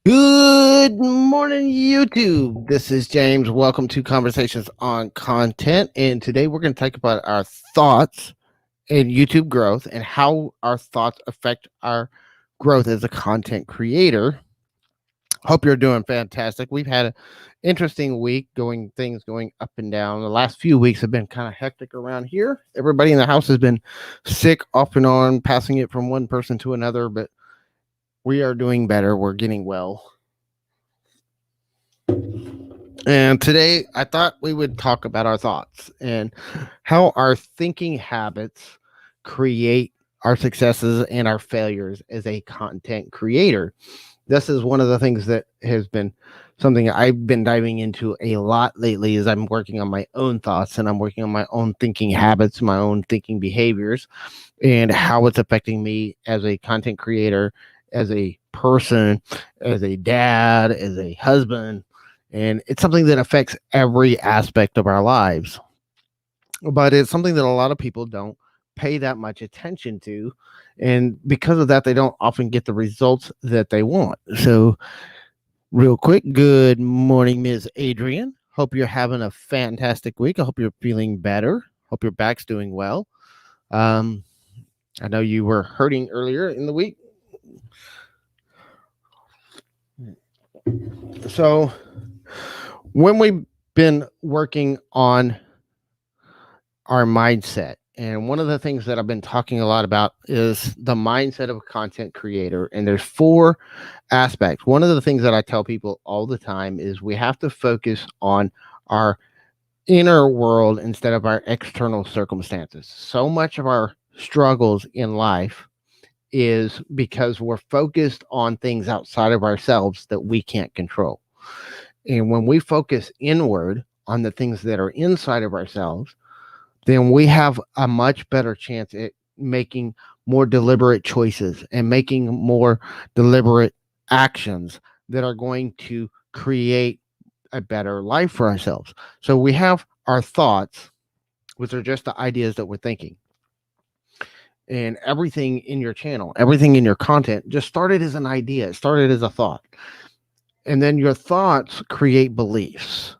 Good morning, YouTube. This is James. Welcome to Conversations on Content. And today we're going to talk about our thoughts in YouTube growth and how our thoughts affect our growth as a content creator. Hope you're doing fantastic. We've had an interesting week, things going up and down. The last few weeks have been kind of hectic around here. Everybody in the house has been sick off and on, passing it from one person to another, but we are doing better. We're getting well. And today I thought we would talk about our thoughts and how our thinking habits create our successes and our failures as a content creator. This is one of the things that has been something I've been diving into a lot lately as I'm working on my own thoughts and I'm working on my own thinking habits, my own thinking behaviors, and how it's affecting me as a content creator, as a person, as a dad, as a husband, and it's something that affects every aspect of our lives. But it's something that a lot of people don't pay that much attention to. And because of that, they don't often get the results that they want. So, real quick, good morning, Ms. Adrian. Hope you're having a fantastic week. I hope you're feeling better. Hope your back's doing well. Um, I know you were hurting earlier in the week. So, when we've been working on our mindset, and one of the things that I've been talking a lot about is the mindset of a content creator, and there's four aspects. One of the things that I tell people all the time is we have to focus on our inner world instead of our external circumstances. So much of our struggles in life is because we're focused on things outside of ourselves that we can't control. And when we focus inward on the things that are inside of ourselves, then we have a much better chance at making more deliberate choices and making more deliberate actions that are going to create a better life for ourselves. So we have our thoughts, which are just the ideas that we're thinking. And everything in your channel, everything in your content just started as an idea, it started as a thought. And then your thoughts create beliefs,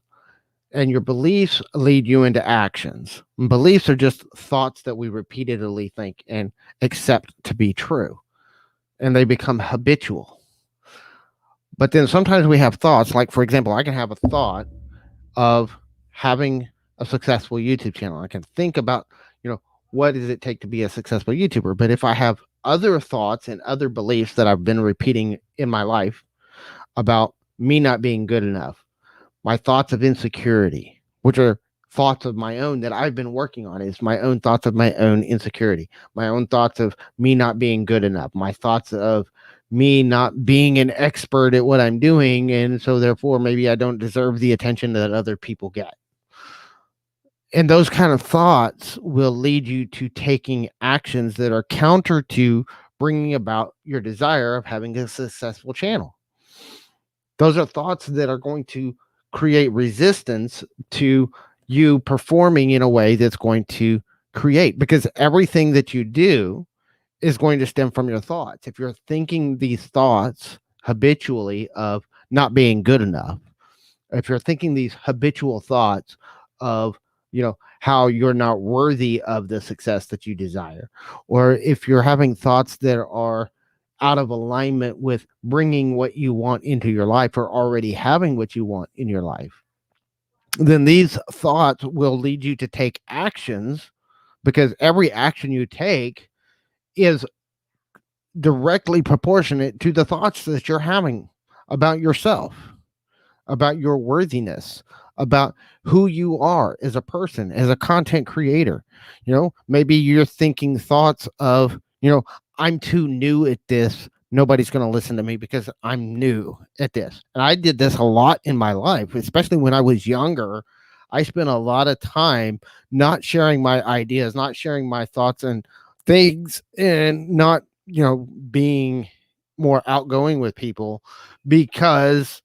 and your beliefs lead you into actions. Beliefs are just thoughts that we repeatedly think and accept to be true, and they become habitual. But then sometimes we have thoughts, like, for example, I can have a thought of having a successful YouTube channel. I can think about, what does it take to be a successful YouTuber? But if I have other thoughts and other beliefs that I've been repeating in my life about me not being good enough, my thoughts of insecurity, which are thoughts of my own that I've been working on, is my own thoughts of my own insecurity, my own thoughts of me not being good enough, my thoughts of me not being an expert at what I'm doing. And so therefore, maybe I don't deserve the attention that other people get. And those kind of thoughts will lead you to taking actions that are counter to bringing about your desire of having a successful channel. Those are thoughts that are going to create resistance to you performing in a way that's going to create, because everything that you do is going to stem from your thoughts. If you're thinking these thoughts habitually of not being good enough, if you're thinking these habitual thoughts of, how you're not worthy of the success that you desire, or if you're having thoughts that are out of alignment with bringing what you want into your life or already having what you want in your life, then these thoughts will lead you to take actions, because every action you take is directly proportionate to the thoughts that you're having about yourself, about your worthiness, about who you are as a person, as a content creator. Maybe you're thinking thoughts of, I'm too new at this. Nobody's going to listen to me because I'm new at this. And I did this a lot in my life, especially when I was younger. I spent a lot of time not sharing my ideas, not sharing my thoughts and things, and not, being more outgoing with people, because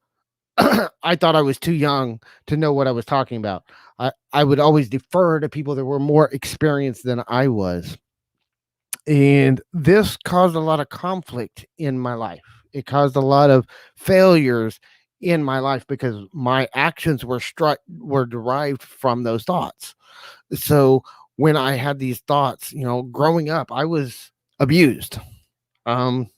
I thought I was too young to know what I was talking about. I would always defer to people that were more experienced than I was. And this caused a lot of conflict in my life. It caused a lot of failures in my life because my actions were derived from those thoughts. So when I had these thoughts, growing up, I was abused. Um,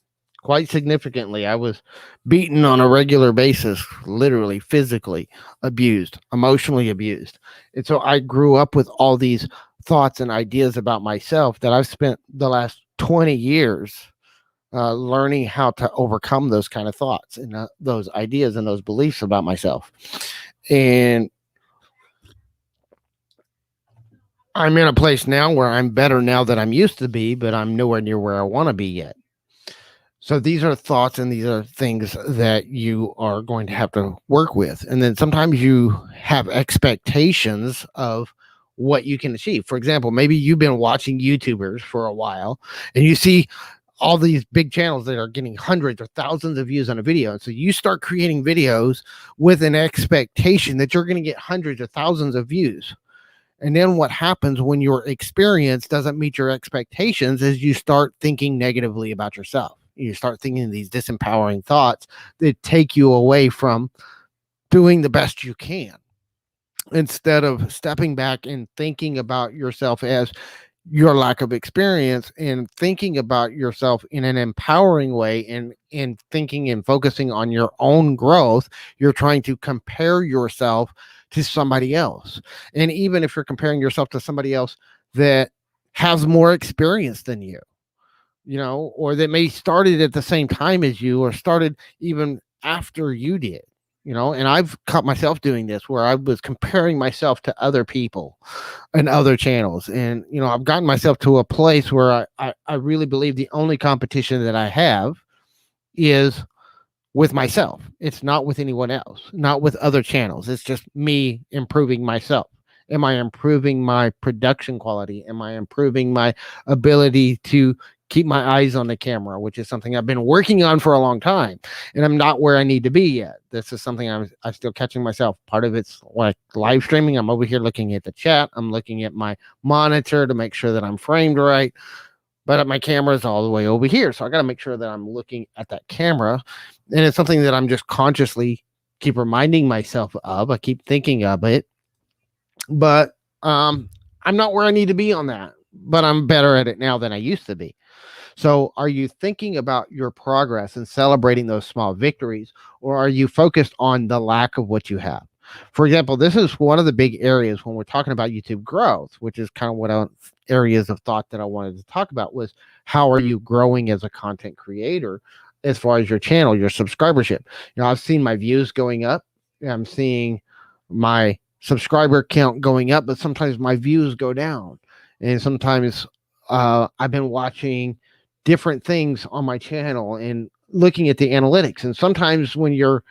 Quite significantly. I was beaten on a regular basis, literally, physically abused, emotionally abused. And so I grew up with all these thoughts and ideas about myself that I've spent the last 20 years learning how to overcome those kind of thoughts and those ideas and those beliefs about myself. And I'm in a place now where I'm better now than I'm used to be, but I'm nowhere near where I want to be yet. So these are thoughts and these are things that you are going to have to work with. And then sometimes you have expectations of what you can achieve. For example, maybe you've been watching YouTubers for a while and you see all these big channels that are getting hundreds or thousands of views on a video. And so you start creating videos with an expectation that you're going to get hundreds or thousands of views. And then what happens when your experience doesn't meet your expectations is you start thinking negatively about yourself. You start thinking these disempowering thoughts that take you away from doing the best you can, instead of stepping back and thinking about yourself as your lack of experience and thinking about yourself in an empowering way and thinking and focusing on your own growth. You're trying to compare yourself to somebody else. And even if you're comparing yourself to somebody else that has more experience than you, or that may started at the same time as you or started even after you did, and I've caught myself doing this where I was comparing myself to other people and other channels. And, I've gotten myself to a place where I really believe the only competition that I have is with myself. It's not with anyone else, not with other channels. It's just me improving myself. Am I improving my production quality? Am I improving my ability to keep my eyes on the camera, which is something I've been working on for a long time, and I'm not where I need to be yet. This is something I'm still catching myself. Part of it's like live streaming. I'm over here looking at the chat. I'm looking at my monitor to make sure that I'm framed right, but my camera is all the way over here. So I got to make sure that I'm looking at that camera. And it's something that I'm just consciously keep reminding myself of. I keep thinking of it, but I'm not where I need to be on that, but I'm better at it now than I used to be. So are you thinking about your progress and celebrating those small victories, or are you focused on the lack of what you have? For example, this is one of the big areas when we're talking about YouTube growth, which is kind of what areas of thought that I wanted to talk about was how are you growing as a content creator as far as your channel, your subscribership. I've seen my views going up. I'm seeing my subscriber count going up, but sometimes my views go down. And sometimes I've been watching different things on my channel and looking at the analytics. And sometimes when you're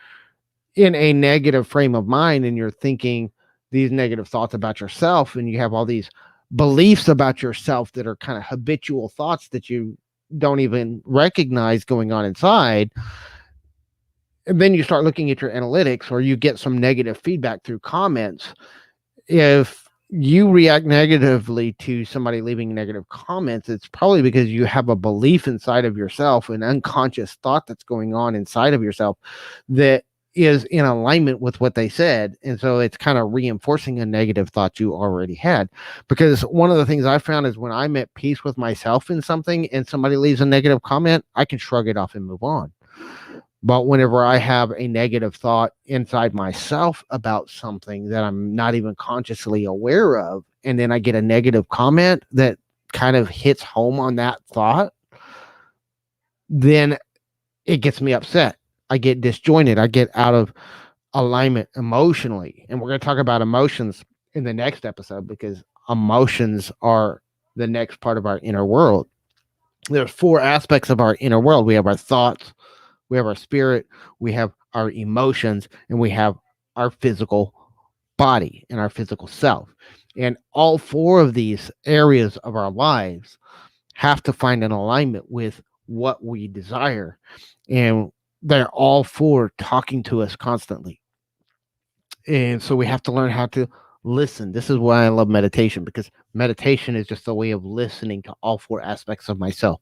in a negative frame of mind and you're thinking these negative thoughts about yourself and you have all these beliefs about yourself that are kind of habitual thoughts that you don't even recognize going on inside, and then you start looking at your analytics or you get some negative feedback through comments. If you react negatively to somebody leaving negative comments, it's probably because you have a belief inside of yourself, an unconscious thought that's going on inside of yourself that is in alignment with what they said. And so it's kind of reinforcing a negative thought you already had. Because one of the things I found is when I'm at peace with myself in something and somebody leaves a negative comment, I can shrug it off and move on. But whenever I have a negative thought inside myself about something that I'm not even consciously aware of, and then I get a negative comment that kind of hits home on that thought, then it gets me upset. I get disjointed. I get out of alignment emotionally. And we're going to talk about emotions in the next episode because emotions are the next part of our inner world. There's 4 aspects of our inner world. We have our thoughts, we have our spirit, we have our emotions, and we have our physical body and our physical self. And all 4 of these areas of our lives have to find an alignment with what we desire. And they're all 4 talking to us constantly. And so we have to learn how to listen. This is why I love meditation, because meditation is just a way of listening to all four aspects of myself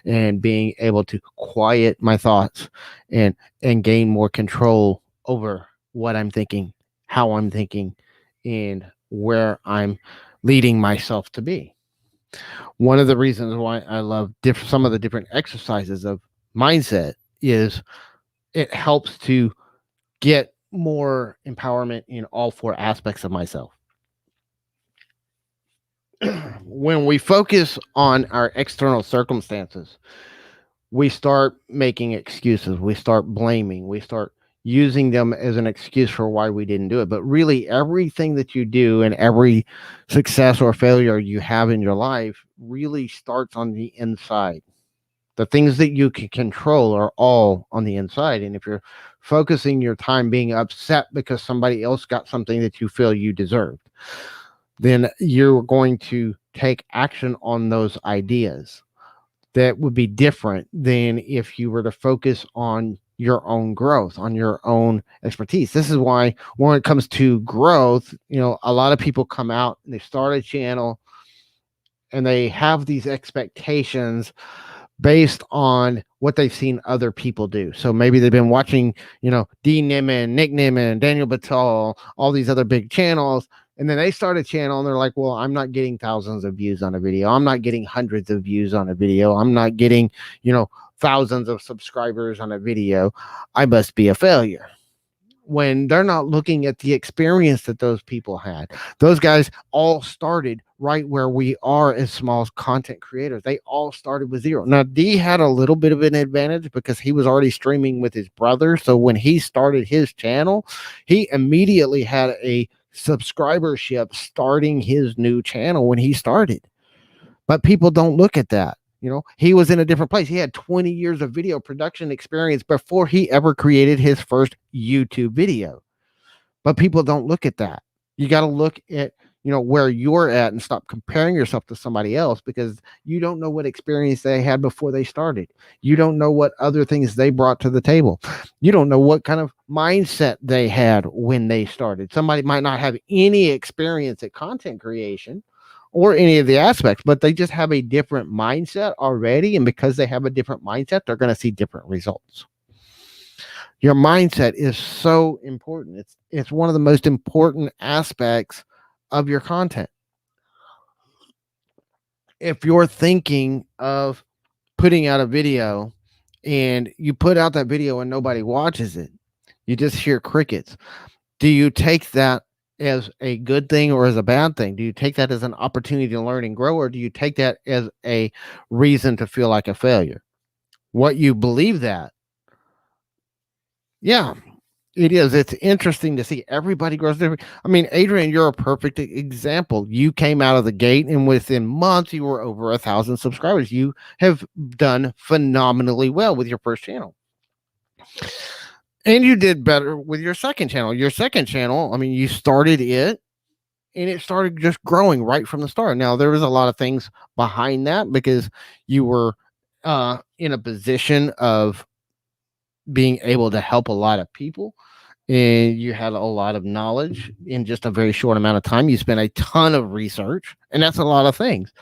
and being able to quiet my thoughts and gain more control over what I'm thinking, how I'm thinking, and where I'm leading myself to be. One of the reasons why I love some of the different exercises of mindset is it helps to get more empowerment in all four aspects of myself. When we focus on our external circumstances, we start making excuses, we start blaming, we start using them as an excuse for why we didn't do it. But really, everything that you do and every success or failure you have in your life really starts on the inside. The things that you can control are all on the inside. And if you're focusing your time being upset because somebody else got something that you feel you deserved, then you're going to take action on those ideas that would be different than if you were to focus on your own growth, on your own expertise. This is why when it comes to growth, a lot of people come out and they start a channel and they have these expectations based on what they've seen other people do. So maybe they've been watching, D Nimmin, Nick Nimmin, Daniel Batal, all these other big channels. And then they start a channel and they're like, well, I'm not getting thousands of views on a video. I'm not getting hundreds of views on a video. I'm not getting, thousands of subscribers on a video. I must be a failure. When they're not looking at the experience that those people had. Those guys all started right where we are as small content creators. They all started with zero. Now, D had a little bit of an advantage because he was already streaming with his brother. So when he started his channel, he immediately had a subscribership starting his new channel when he started. But people don't look at that. He was in a different place. He had 20 years of video production experience before he ever created his first YouTube video. But people don't look at that. You got to look at, where you're at and stop comparing yourself to somebody else, because you don't know what experience they had before they started. You don't know what other things they brought to the table. You don't know what kind of mindset they had when they started. Somebody might not have any experience at content creation or any of the aspects, but they just have a different mindset already. And because they have a different mindset, they're going to see different results. Your mindset is so important. It's one of the most important aspects of your content. If you're thinking of putting out a video and you put out that video and nobody watches it, you just hear crickets. Do you take that as a good thing or as a bad thing? Do you take that as an opportunity to learn and grow, or do you take that as a reason to feel like a failure? What you believe that? Yeah, it is. It's interesting to see everybody grows different. I mean, Adrian, you're a perfect example. You came out of the gate and within months you were over 1,000 subscribers. You have done phenomenally well with your first channel. And you did better with your second channel. Your second channel, I mean, you started it and it started just growing right from the start. Now, there was a lot of things behind that because you were in a position of being able to help a lot of people. And you had a lot of knowledge in just a very short amount of time. You spent a ton of research, and that's a lot of things.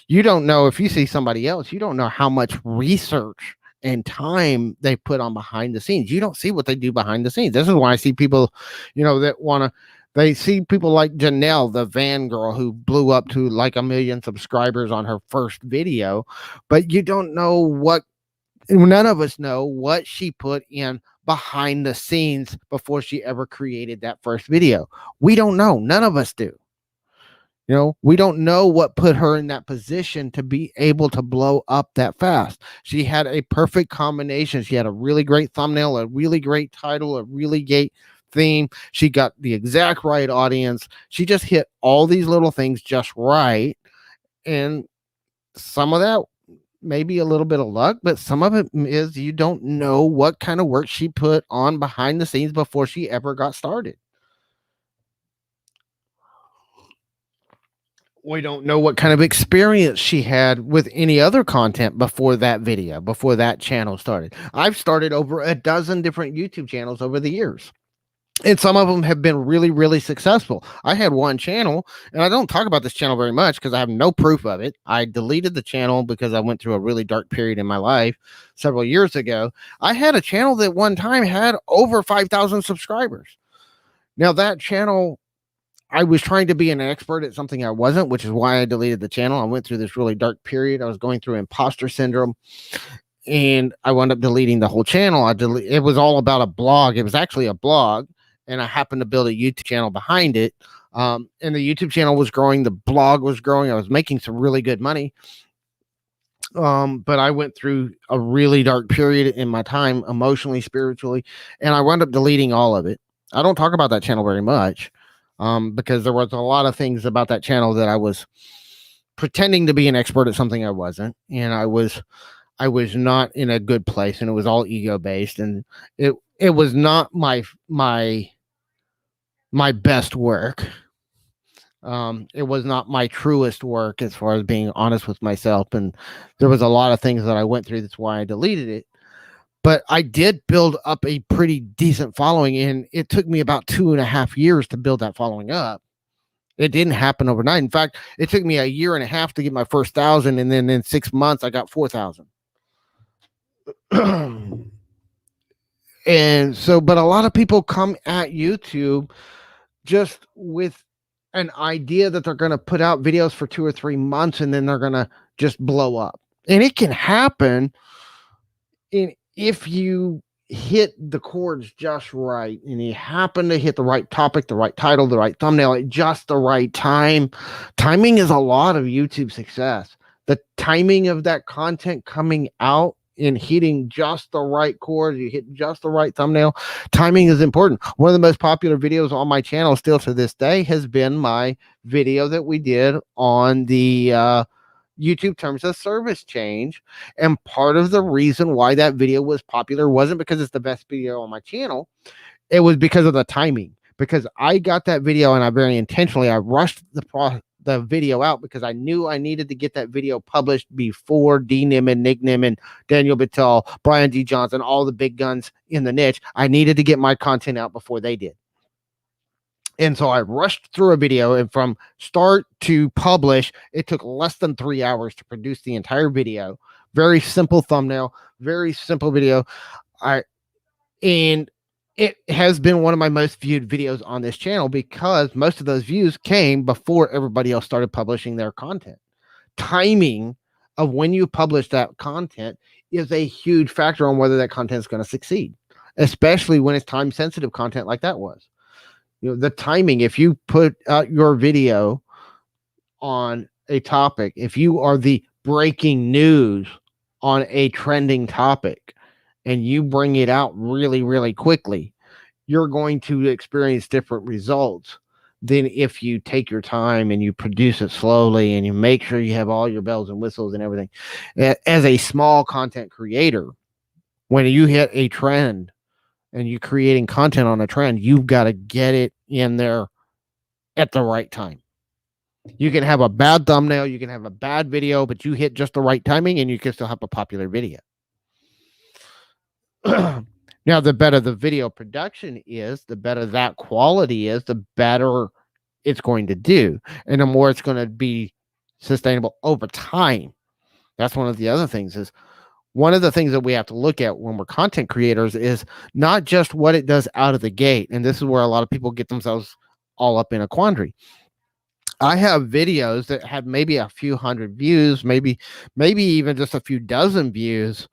You don't know, if you see somebody else, you don't know how much research and time they put on behind the scenes. You don't see what they do behind the scenes. This is why I see people, that want to, they see people like Janelle, the van girl who blew up to like 1 million subscribers on her first video, but you don't know none of us know what she put in behind the scenes before she ever created that first video. We don't know. None of us do. We don't know what put her in that position to be able to blow up that fast. She had a perfect combination. She had a really great thumbnail, a really great title, a really great theme. She got the exact right audience. She just hit all these little things just right. And some of that, maybe a little bit of luck, but some of it is you don't know what kind of work she put on behind the scenes before she ever got started. We don't know what kind of experience she had with any other content before that video, before that channel started. I've started over a dozen different YouTube channels over the years. And some of them have been really, really successful. I had one channel, and I don't talk about this channel very much because I have no proof of it. I deleted the channel because I went through a really dark period in my life several years ago. I had a channel that one time had over 5,000 subscribers. Now, that channel, I was trying to be an expert at something I wasn't, which is why I deleted the channel. I went through this really dark period. I was going through imposter syndrome, and I wound up deleting the whole channel. It was all about a blog. It was actually a blog, and I happened to build a YouTube channel behind it. And the YouTube channel was growing, the blog was growing. I was making some really good money. But I went through a really dark period in my time, emotionally, spiritually, and I wound up deleting all of it. I don't talk about that channel very much, because there was a lot of things about that channel that I was pretending to be an expert at something I wasn't, and I was not in a good place, and it was all ego based, and it was not my best work. It was not my truest work as far as being honest with myself, and there was a lot of things that I went through. That's why I deleted it. But I did build up a pretty decent following, and it took me about 2.5 years to build that following up. It didn't happen overnight. In fact, it took me a year and a half to get my first 1,000, and then in 6 months I got 4,000. And so, but a lot of people come at YouTube just with an idea that they're going to put out videos for 2 or 3 months and then they're going to just blow up. And it can happen if you hit the chords just right and you happen to hit the right topic, the right title, the right thumbnail at just the right time. Timing is a lot of YouTube success. The timing of that content coming out in hitting just the right chord, you hit just the right thumbnail. Timing is important. One of the most popular videos on my channel still to this day has been my video that we did on the YouTube terms of service change. And part of the reason why that video was popular wasn't because it's the best video on my channel. It was because of the timing. Because I got that video and I very intentionally, I rushed the video out because I knew I needed to get that video published before D. Niman, Nick Niman, Daniel Battel, Brian D. Johnson, all the big guns in the niche. I needed to get my content out before they did. And so I rushed through a video, and from start to publish, it took less than 3 hours to produce the entire video. Very simple thumbnail, very simple video. And it has been one of my most viewed videos on this channel because most of those views came before everybody else started publishing their content. Timing of when you publish that content is a huge factor on whether that content is going to succeed, especially when it's time sensitive content like that was. You know, the timing, if you put out your video on a topic, if you are the breaking news on a trending topic and you bring it out really, really quickly, you're going to experience different results than if you take your time and you produce it slowly and you make sure you have all your bells and whistles and everything. As a small content creator, when you hit a trend and you're creating content on a trend, you've got to get it in there at the right time. You can have a bad thumbnail, you can have a bad video, but you hit just the right timing and you can still have a popular video. Now, the better the video production is, the better that quality is, the better it's going to do, and the more it's going to be sustainable over time. That's one of the other things. Is one of the things that we have to look at when we're content creators is not just what it does out of the gate. And this is where a lot of people get themselves all up in a quandary. I have videos that have maybe a few hundred views, maybe even just a few dozen views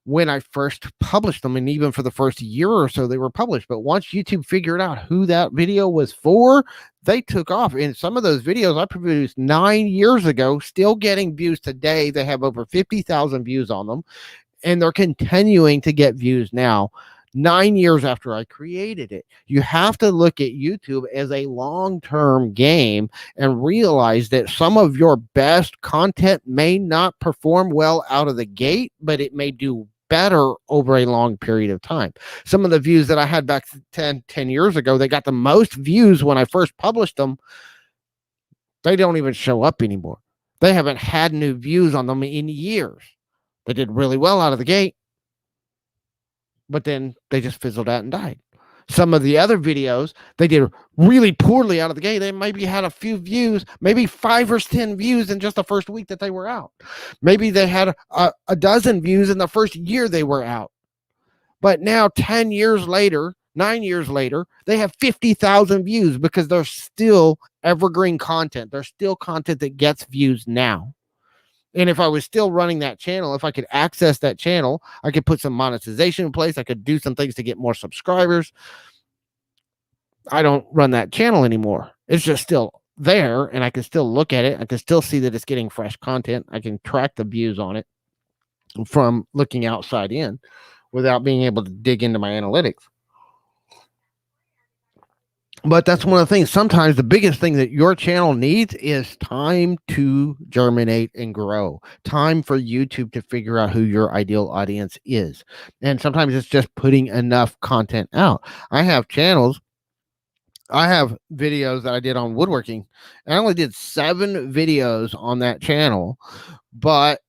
when I first published them, and even for the first year or so they were published. But once YouTube figured out who that video was for, they took off. And some of those videos I produced 9 years ago, still getting views today. They have over 50,000 views on them, and they're continuing to get views now, 9 years after I created it. You have to look at YouTube as a long-term game and realize that some of your best content may not perform well out of the gate, but it may do better over a long period of time. Some of the views that I had back 10 years ago, they got the most views when I first published them. They don't even show up anymore. They haven't had new views on them in years. They did really well out of the gate, but then they just fizzled out and died. Some of the other videos, they did really poorly out of the gate. They maybe had a few views, maybe 5 or 10 views in just the first week that they were out. Maybe they had a dozen views in the first year they were out. But now 10 years later, 9 years later, they have 50,000 views because they're still evergreen content. They're still content that gets views now. And if I was still running that channel, if I could access that channel, I could put some monetization in place. I could do some things to get more subscribers. I don't run that channel anymore. It's just still there, and I can still look at it. I can still see that it's getting fresh content. I can track the views on it from looking outside in without being able to dig into my analytics. But that's one of the things. Sometimes the biggest thing that your channel needs is time to germinate and grow. Time for YouTube to figure out who your ideal audience is. And sometimes it's just putting enough content out. I have channels. I have videos that I did on woodworking. I only did 7 videos on that channel. But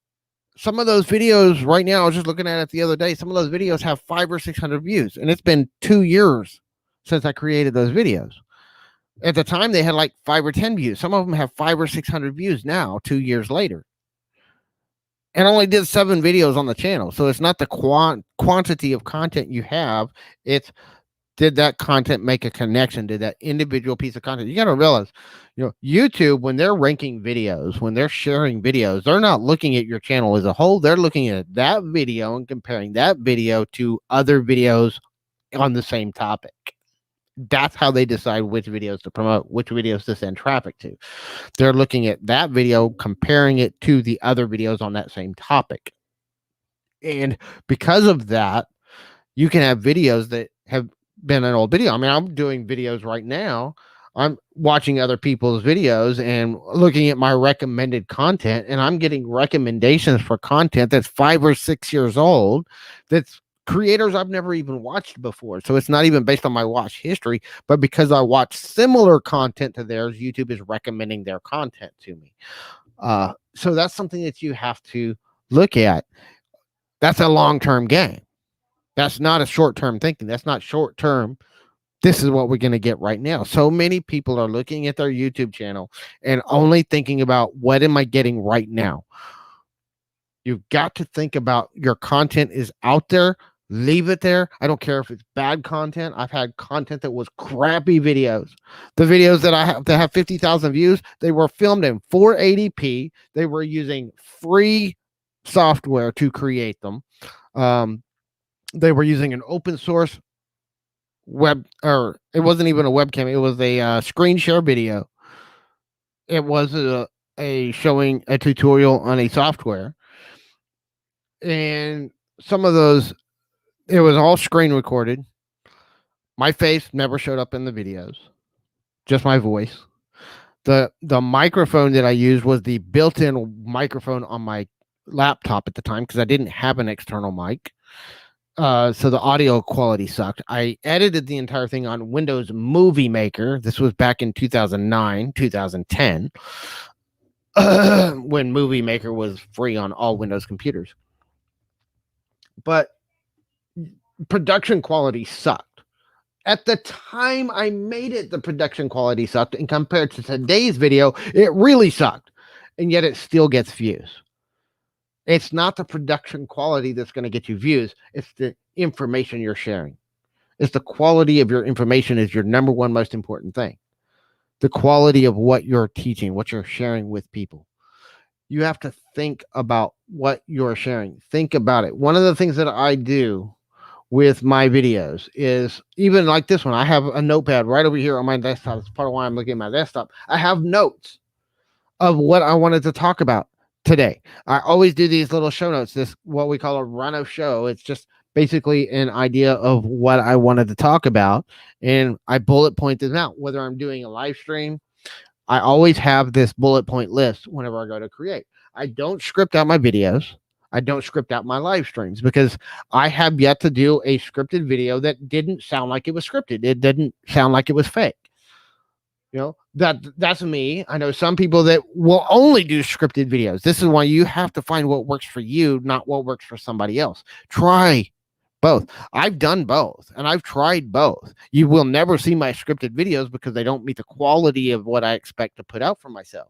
some of those videos right now, I was just looking at it the other day. Some of those videos have 500 or 600 views. And it's been 2 years since I created those videos. At the time, they had like 5 or 10 views. Some of them have 500 or 600 views now, 2 years later. And I only did 7 videos on the channel. So it's not the quantity of content you have. It's, did that content make a connection? Did that individual piece of content? You got to realize, YouTube, when they're ranking videos, when they're sharing videos, they're not looking at your channel as a whole. They're looking at that video and comparing that video to other videos on the same topic. That's how they decide which videos to promote, which videos to send traffic to. They're looking at that video, comparing it to the other videos on that same topic. And because of that, you can have videos that have been an old video. I mean, I'm doing videos right now. I'm watching other people's videos and looking at my recommended content, and I'm getting recommendations for content that's 5 or 6 years old, that's creators I've never even watched before. So it's not even based on my watch history, but because I watch similar content to theirs, YouTube is recommending their content to me. So that's something that you have to look at. That's a long-term game. That's not a short-term thinking. That's not short-term. This is what we're going to get right now. So many people are looking at their YouTube channel and only thinking about, what am I getting right now? You've got to think about your content is out there. Leave it there. I don't care if it's bad content. I've had content that was crappy videos. The videos that I have that have 50,000 views, they were filmed in 480p. They were using free software to create them. They were using an open source web, or it wasn't even a webcam. It was a screen share video. It was a showing a tutorial on a software. And some of those, it was all screen recorded. My face never showed up in the videos, just my voice. The microphone that I used was the built-in microphone on my laptop at the time, because I didn't have an external mic. So the audio quality sucked. I edited the entire thing on Windows Movie Maker. This was back in 2009, 2010, when Movie Maker was free on all Windows computers. But production quality sucked. At the time I made it, the production quality sucked, and compared to today's video, it really sucked. And yet it still gets views. It's not the production quality that's going to get you views. It's the information you're sharing. It's the quality of your information is your number one most important thing. The quality of what you're teaching, what you're sharing with people. You have to think about what you're sharing. Think about it. One of the things that I do with my videos is, even like this one, I have a notepad right over here on my desktop. It's part of why I'm looking at my desktop. I have notes of what I wanted to talk about today. I always do these little show notes, this what we call a run of show. It's just basically an idea of what I wanted to talk about, and I bullet point this out. Whether I'm doing a live stream, I always have this bullet point list whenever I go to create. I don't script out my videos. I don't script out my live streams, because I have yet to do a scripted video that didn't sound like it was scripted. It didn't sound like it was fake. That's me. I know some people that will only do scripted videos. This is why you have to find what works for you, not what works for somebody else. Try Both. I've done both, and I've tried both. You will never see my scripted videos because they don't meet the quality of what I expect to put out for myself.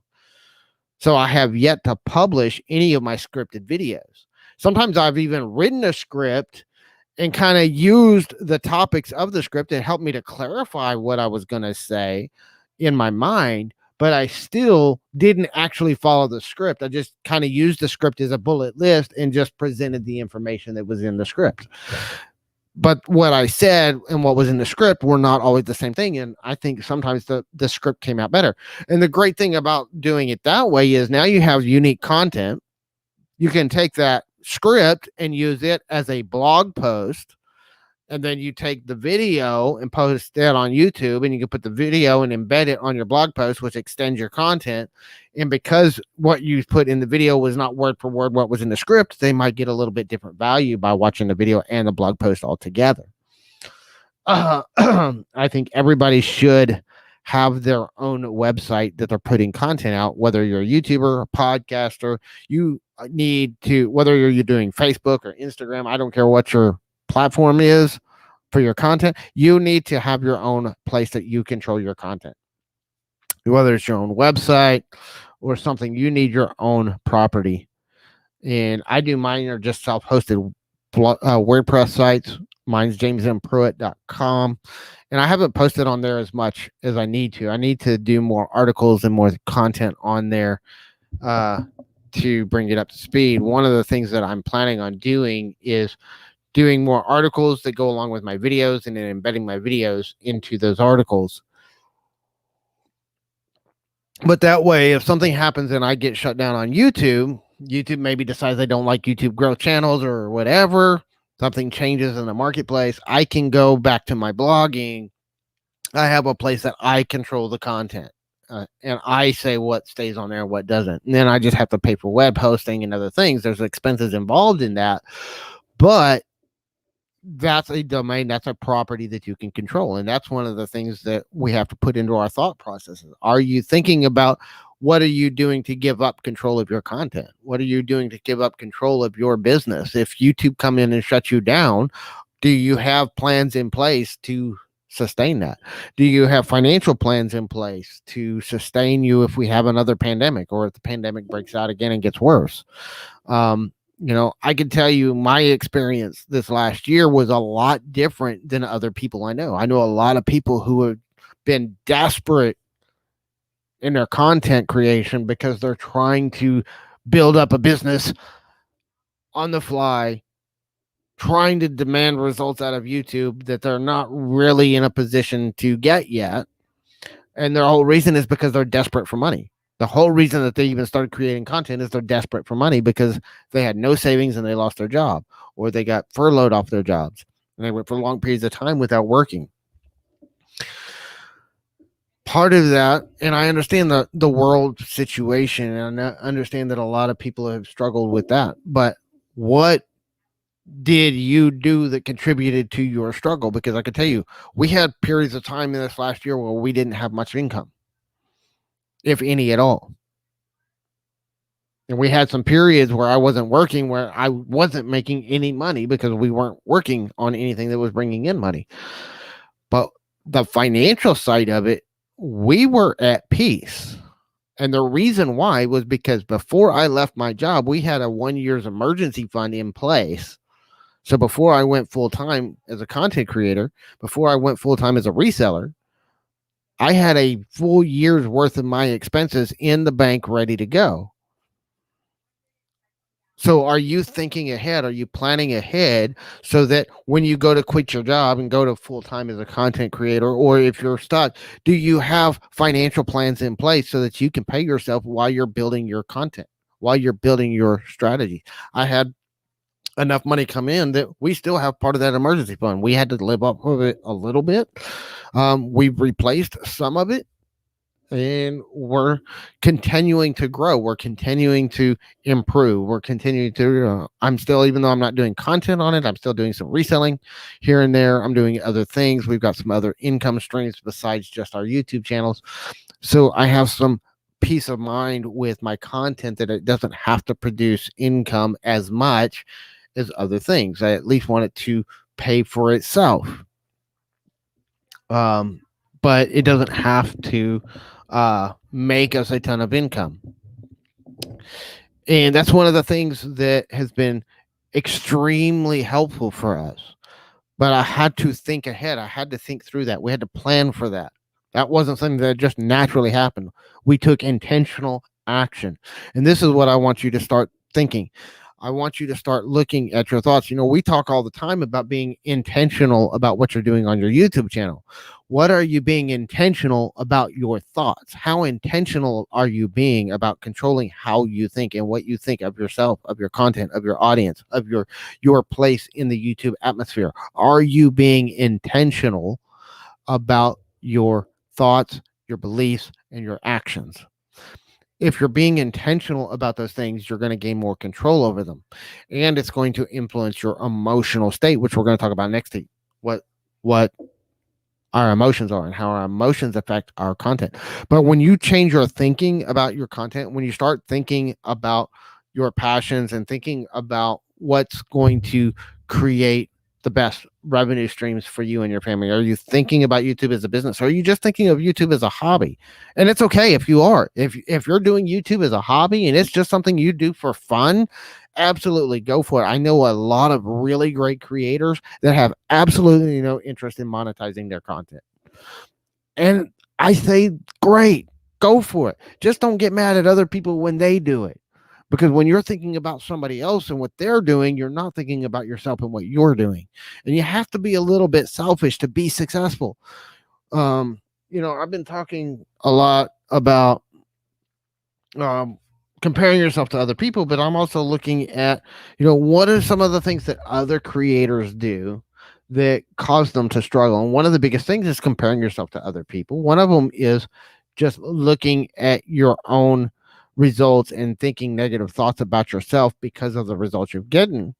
So I have yet to publish any of my scripted videos. Sometimes I've even written a script and kind of used the topics of the script and helped me to clarify what I was going to say in my mind, but I still didn't actually follow the script. I just kind of used the script as a bullet list and just presented the information that was in the script. But what I said and what was in the script were not always the same thing. And I think sometimes the script came out better. And the great thing about doing it that way is now you have unique content. You can take that script and use it as a blog post. And then you take the video and post that on YouTube, and you can put the video and embed it on your blog post, which extends your content. And because what you put in the video was not word for word what was in the script, they might get a little bit different value by watching the video and the blog post all together. I think everybody should have their own website that they're putting content out, whether you're a YouTuber, a podcaster, you need to, whether you're doing Facebook or Instagram, I don't care what your platform is for your content, you need to have your own place that you control your content. Whether it's your own website or something, you need your own property. And I do mine are just self-hosted WordPress sites. Mine's jamesmpruitt.com. And I haven't posted on there as much as I need to. I need to do more articles and more content on there to bring it up to speed. One of the things that I'm planning on doing is doing more articles that go along with my videos and then embedding my videos into those articles. But that way, if something happens and I get shut down on YouTube, YouTube maybe decides they don't like YouTube growth channels or whatever, something changes in the marketplace, I can go back to my blogging. I have a place that I control the content. And I say what stays on there and what doesn't. And then I just have to pay for web hosting and other things. There's expenses involved in that. But that's a domain, that's a property that you can control. And that's one of the things that we have to put into our thought processes. Are you thinking about what are you doing to give up control of your content? What are you doing to give up control of your business? If YouTube come in and shut you down, do you have plans in place to sustain that? Do you have financial plans in place to sustain you if we have another pandemic or if the pandemic breaks out again and gets worse? I can tell you my experience this last year was a lot different than other people I know. I know a lot of people who have been desperate in their content creation because they're trying to build up a business on the fly, trying to demand results out of YouTube that they're not really in a position to get yet. And their whole reason is because they're desperate for money. The whole reason that they even started creating content is they're desperate for money because they had no savings and they lost their job, or they got furloughed off their jobs and they went for long periods of time without working. Part of that, and I understand the world situation, and I understand that a lot of people have struggled with that, but what did you do that contributed to your struggle? Because I can tell you, we had periods of time in this last year where we didn't have much income, if any at all. And we had some periods where I wasn't working, where I wasn't making any money because we weren't working on anything that was bringing in money. But the financial side of it, we were at peace. And the reason why was because before I left my job, we had a 1 year's emergency fund in place. So before I went full time as a content creator, before I went full time as a reseller, I had a full year's worth of my expenses in the bank ready to go. So are you thinking ahead? Are you planning ahead so that when you go to quit your job and go to full time as a content creator, or if you're stuck, do you have financial plans in place so that you can pay yourself while you're building your content, while you're building your strategy? I had enough money come in that we still have part of that emergency fund. We had to live up of it a little bit. We've replaced some of it, and we're continuing to grow. We're continuing to improve. We're continuing to, I'm still, even though I'm not doing content on it, I'm still doing some reselling here and there. I'm doing other things. We've got some other income streams besides just our YouTube channels. So I have some peace of mind with my content that it doesn't have to produce income as much as other things. I at least want it to pay for itself. But it doesn't have to make us a ton of income. And that's one of the things that has been extremely helpful for us. But I had to think ahead. I had to think through that. We had to plan for that. That wasn't something that just naturally happened. We took intentional action. And this is what I want you to start thinking. I want you to start looking at your thoughts. We talk all the time about being intentional about what you're doing on your YouTube channel. What are you being intentional about your thoughts? How intentional are you being about controlling how you think and what you think of yourself, of your content, of your audience, of your place in the YouTube atmosphere? Are you being intentional about your thoughts, your beliefs, and your actions? If you're being intentional about those things, you're going to gain more control over them. And it's going to influence your emotional state, which we're going to talk about next week. What our emotions are and how our emotions affect our content. But when you change your thinking about your content, when you start thinking about your passions and thinking about what's going to create the best revenue streams for you and your family, are you thinking about YouTube as a business? Or are you just thinking of YouTube as a hobby? And it's okay if you are. If you're doing YouTube as a hobby and it's just something you do for fun, absolutely go for it. I know a lot of really great creators that have absolutely no interest in monetizing their content. And I say, great, go for it. Just don't get mad at other people when they do it. Because when you're thinking about somebody else and what they're doing, you're not thinking about yourself and what you're doing. And you have to be a little bit selfish to be successful. I've been talking a lot about comparing yourself to other people, but I'm also looking at, what are some of the things that other creators do that cause them to struggle? And one of the biggest things is comparing yourself to other people. One of them is just looking at your own results and thinking negative thoughts about yourself because of the results you're getting.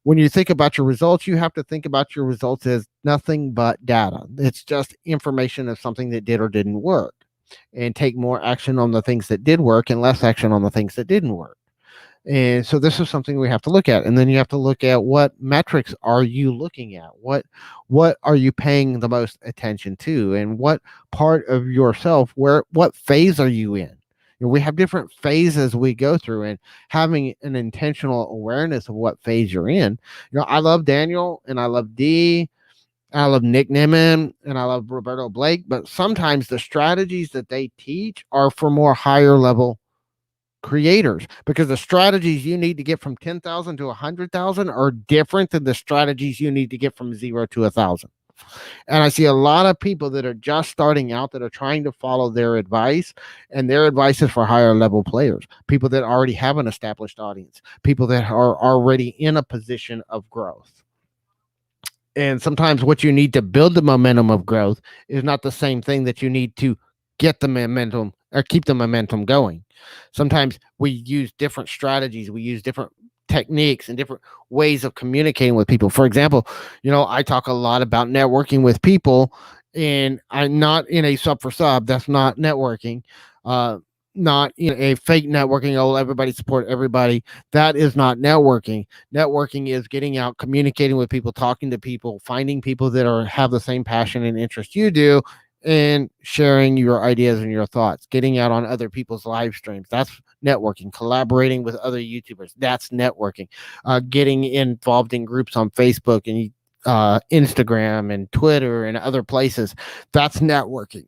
When you think about your results, you have to think about your results as nothing but data. It's just information of something that did or didn't work, and take more action on the things that did work and less action on the things that didn't work. And so this is something we have to look at. And then you have to look at what metrics are you looking at? What are you paying the most attention to? And what part of yourself, what phase are you in? We have different phases we go through, and having an intentional awareness of what phase you're in. I love Daniel and I love Dee. I love Nick Nimmin and I love Roberto Blake, but sometimes the strategies that they teach are for more higher level creators, because the strategies you need to get from 10,000 to 100,000 are different than the strategies you need to get from 0 to 1,000. And I see a lot of people that are just starting out that are trying to follow their advice, and their advice is for higher level players, people that already have an established audience, people that are already in a position of growth. And sometimes what you need to build the momentum of growth is not the same thing that you need to get the momentum or keep the momentum going. Sometimes we use different strategies, we use different techniques and different ways of communicating with people. For example, I talk a lot about networking with people, and I'm not in a sub for sub. That's not networking. Not in a fake networking. Oh, everybody support everybody. That is not networking. Networking is getting out, communicating with people, talking to people, finding people that have the same passion and interest you do, and sharing your ideas and your thoughts, getting out on other people's live streams. That's networking. Collaborating with other YouTubers. That's networking. Getting involved in groups on Facebook and Instagram and Twitter and other places. That's networking.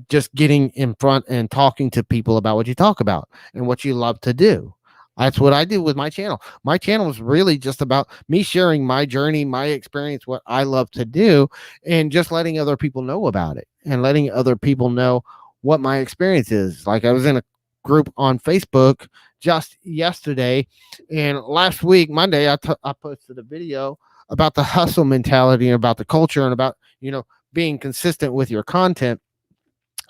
Just getting in front and talking to people about what you talk about and what you love to do. That's what I do with my channel. My channel is really just about me sharing my journey, my experience, what I love to do, and just letting other people know about it and letting other people know what my experience is. Like, I was in a group on Facebook just yesterday, and last week, Monday, I posted a video about the hustle mentality and about the culture and about, being consistent with your content.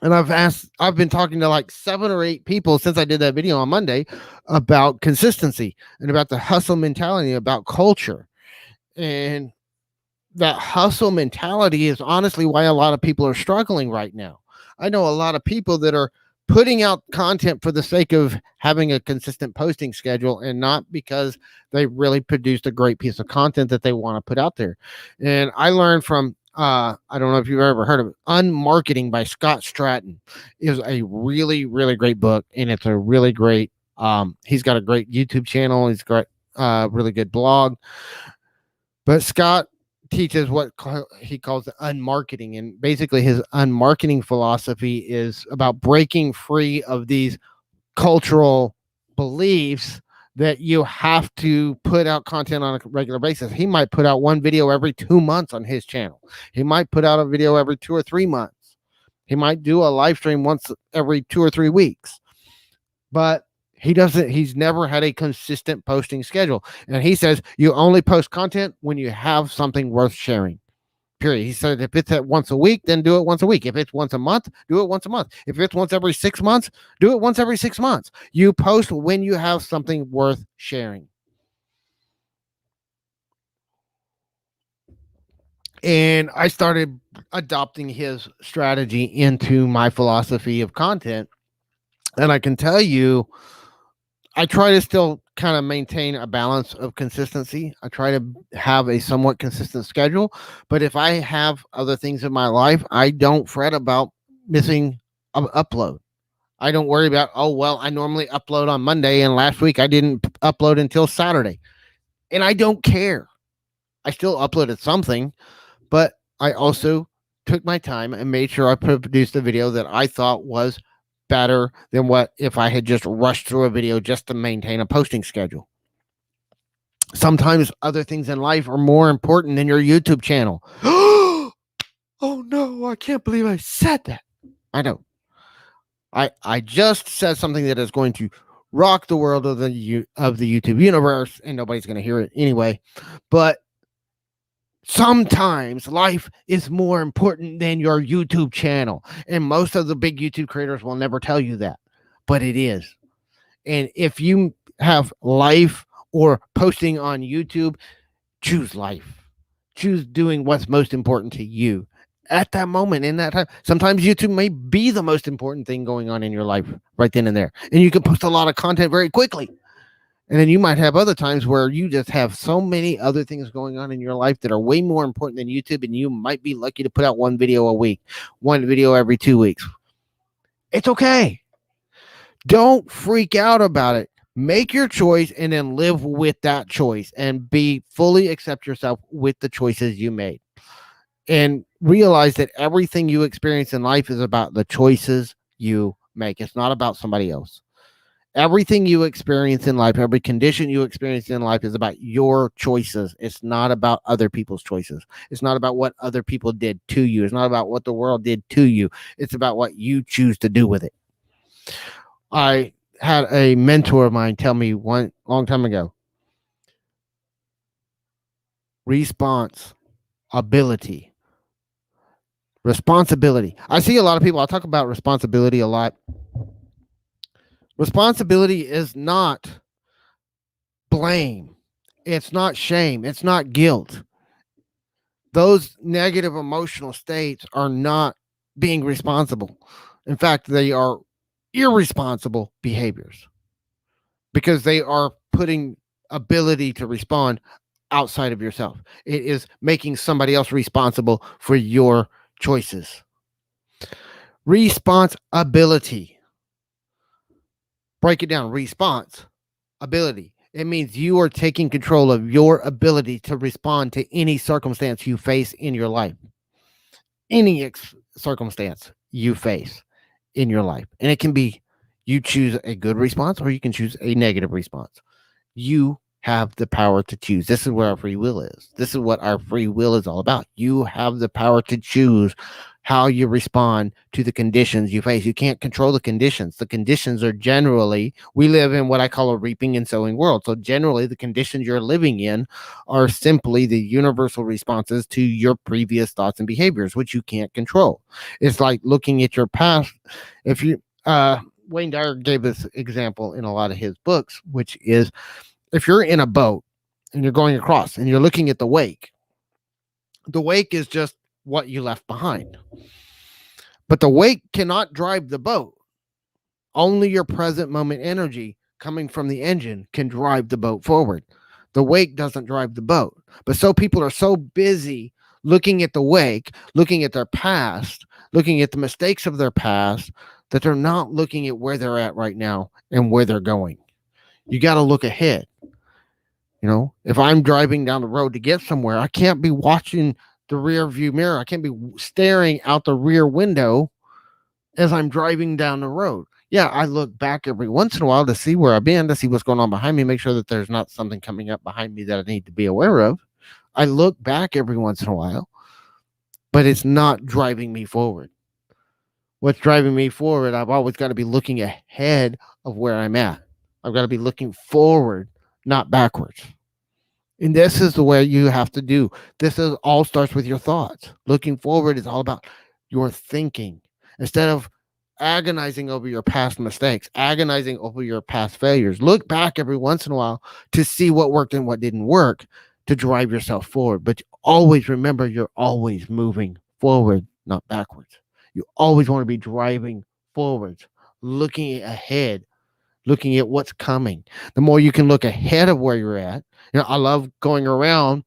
And I've been talking to like 7 or 8 people since I did that video on Monday about consistency and about the hustle mentality, about culture. And that hustle mentality is honestly why a lot of people are struggling right now. I know a lot of people that are putting out content for the sake of having a consistent posting schedule and not because they really produced a great piece of content that they want to put out there. And I learned from I don't know if you've ever heard of it, Unmarketing by Scott Stratton. Is a really, really great book, and it's a really great he's got a great YouTube channel, he's got really good blog. But Scott teaches what he calls the unmarketing. And basically, his unmarketing philosophy is about breaking free of these cultural beliefs that you have to put out content on a regular basis. He might put out one video every 2 months on his channel. He might put out a video every 2 or 3 months. He might do a live stream once every 2 or 3 weeks. But he's never had a consistent posting schedule. And he says you only post content when you have something worth sharing. Period. He said if it's at once a week, then do it once a week. If it's once a month, do it once a month. If it's once every 6 months, do it once every 6 months. You post when you have something worth sharing. And I started adopting his strategy into my philosophy of content. And I can tell you, I try to still kind of maintain a balance of consistency. I try to have a somewhat consistent schedule, but if I have other things in my life, I don't fret about missing an upload. I don't worry about, oh, well, I normally upload on Monday and last week I didn't upload until Saturday. And I don't care. I still uploaded something, but I also took my time and made sure I produced a video that I thought was better than what if I had just rushed through a video just to maintain a posting schedule. Sometimes other things in life are more important than your YouTube channel. Oh no, I can't believe I said that. I know. I just said something that is going to rock the world of the YouTube universe, and nobody's going to hear it anyway. But sometimes life is more important than your YouTube channel. And most of the big YouTube creators will never tell you that, but it is. And if you have life or posting on YouTube, choose life. Choose doing what's most important to you at that moment in that time. Sometimes YouTube may be the most important thing going on in your life right then and there. And you can post a lot of content very quickly. And then you might have other times where you just have so many other things going on in your life that are way more important than YouTube. And you might be lucky to put out one video a week, one video every 2 weeks. It's okay. Don't freak out about it. Make your choice and then live with that choice and fully accept yourself with the choices you made. And realize that everything you experience in life is about the choices you make. It's not about somebody else. Everything you experience in life, every condition you experience in life is about your choices. It's not about other people's choices. It's not about what other people did to you. It's not about what the world did to you. It's about what you choose to do with it. I had a mentor of mine tell me one long time ago, responsibility. I see a lot of people, I'll talk about responsibility a lot. Responsibility is not blame. It's not shame. It's not guilt. Those negative emotional states are not being responsible. In fact, they are irresponsible behaviors because they are putting ability to respond outside of yourself. It is making somebody else responsible for your choices. Responsibility. Break it down. Responsibility. It means you are taking control of your ability to respond to any circumstance you face in your life. Any circumstance you face in your life. And it can be you choose a good response or you can choose a negative response. You have the power to choose. This is where our free will is. This is what our free will is all about. You have the power to choose how you respond to the conditions you face. You can't control the conditions. The conditions are generally, we live in what I call a reaping and sowing world. So generally the conditions you're living in are simply the universal responses to your previous thoughts and behaviors, which you can't control. It's like looking at your past. If you, Wayne Dyer gave this example in a lot of his books, which is if you're in a boat and you're going across and you're looking at the wake is just what you left behind. But the wake cannot drive the boat. Only your present moment energy coming from the engine can drive the boat forward. The wake doesn't drive the boat. But so people are so busy looking at the wake, looking at their past, looking at the mistakes of their past, that they're not looking at where they're at right now and where they're going. You got to look ahead. If I'm driving down the road to get somewhere, I can't be watching the rear view mirror. I can't be staring out the rear window as I'm driving down the road. Yeah, I look back every once in a while to see where I've been, to see what's going on behind me, make sure that there's not something coming up behind me that I need to be aware of. I look back every once in a while, but it's not driving me forward. What's driving me forward, I've always got to be looking ahead of where I'm at. I've got to be looking forward, not backwards. And this is the way you have to do. All starts with your thoughts. Looking forward is all about your thinking. Instead of agonizing over your past mistakes, agonizing over your past failures, look back every once in a while to see what worked and what didn't work to drive yourself forward. But always remember, you're always moving forward, not backwards. You always want to be driving forwards, looking ahead, looking at what's coming. The more you can look ahead of where you're at. I love going around.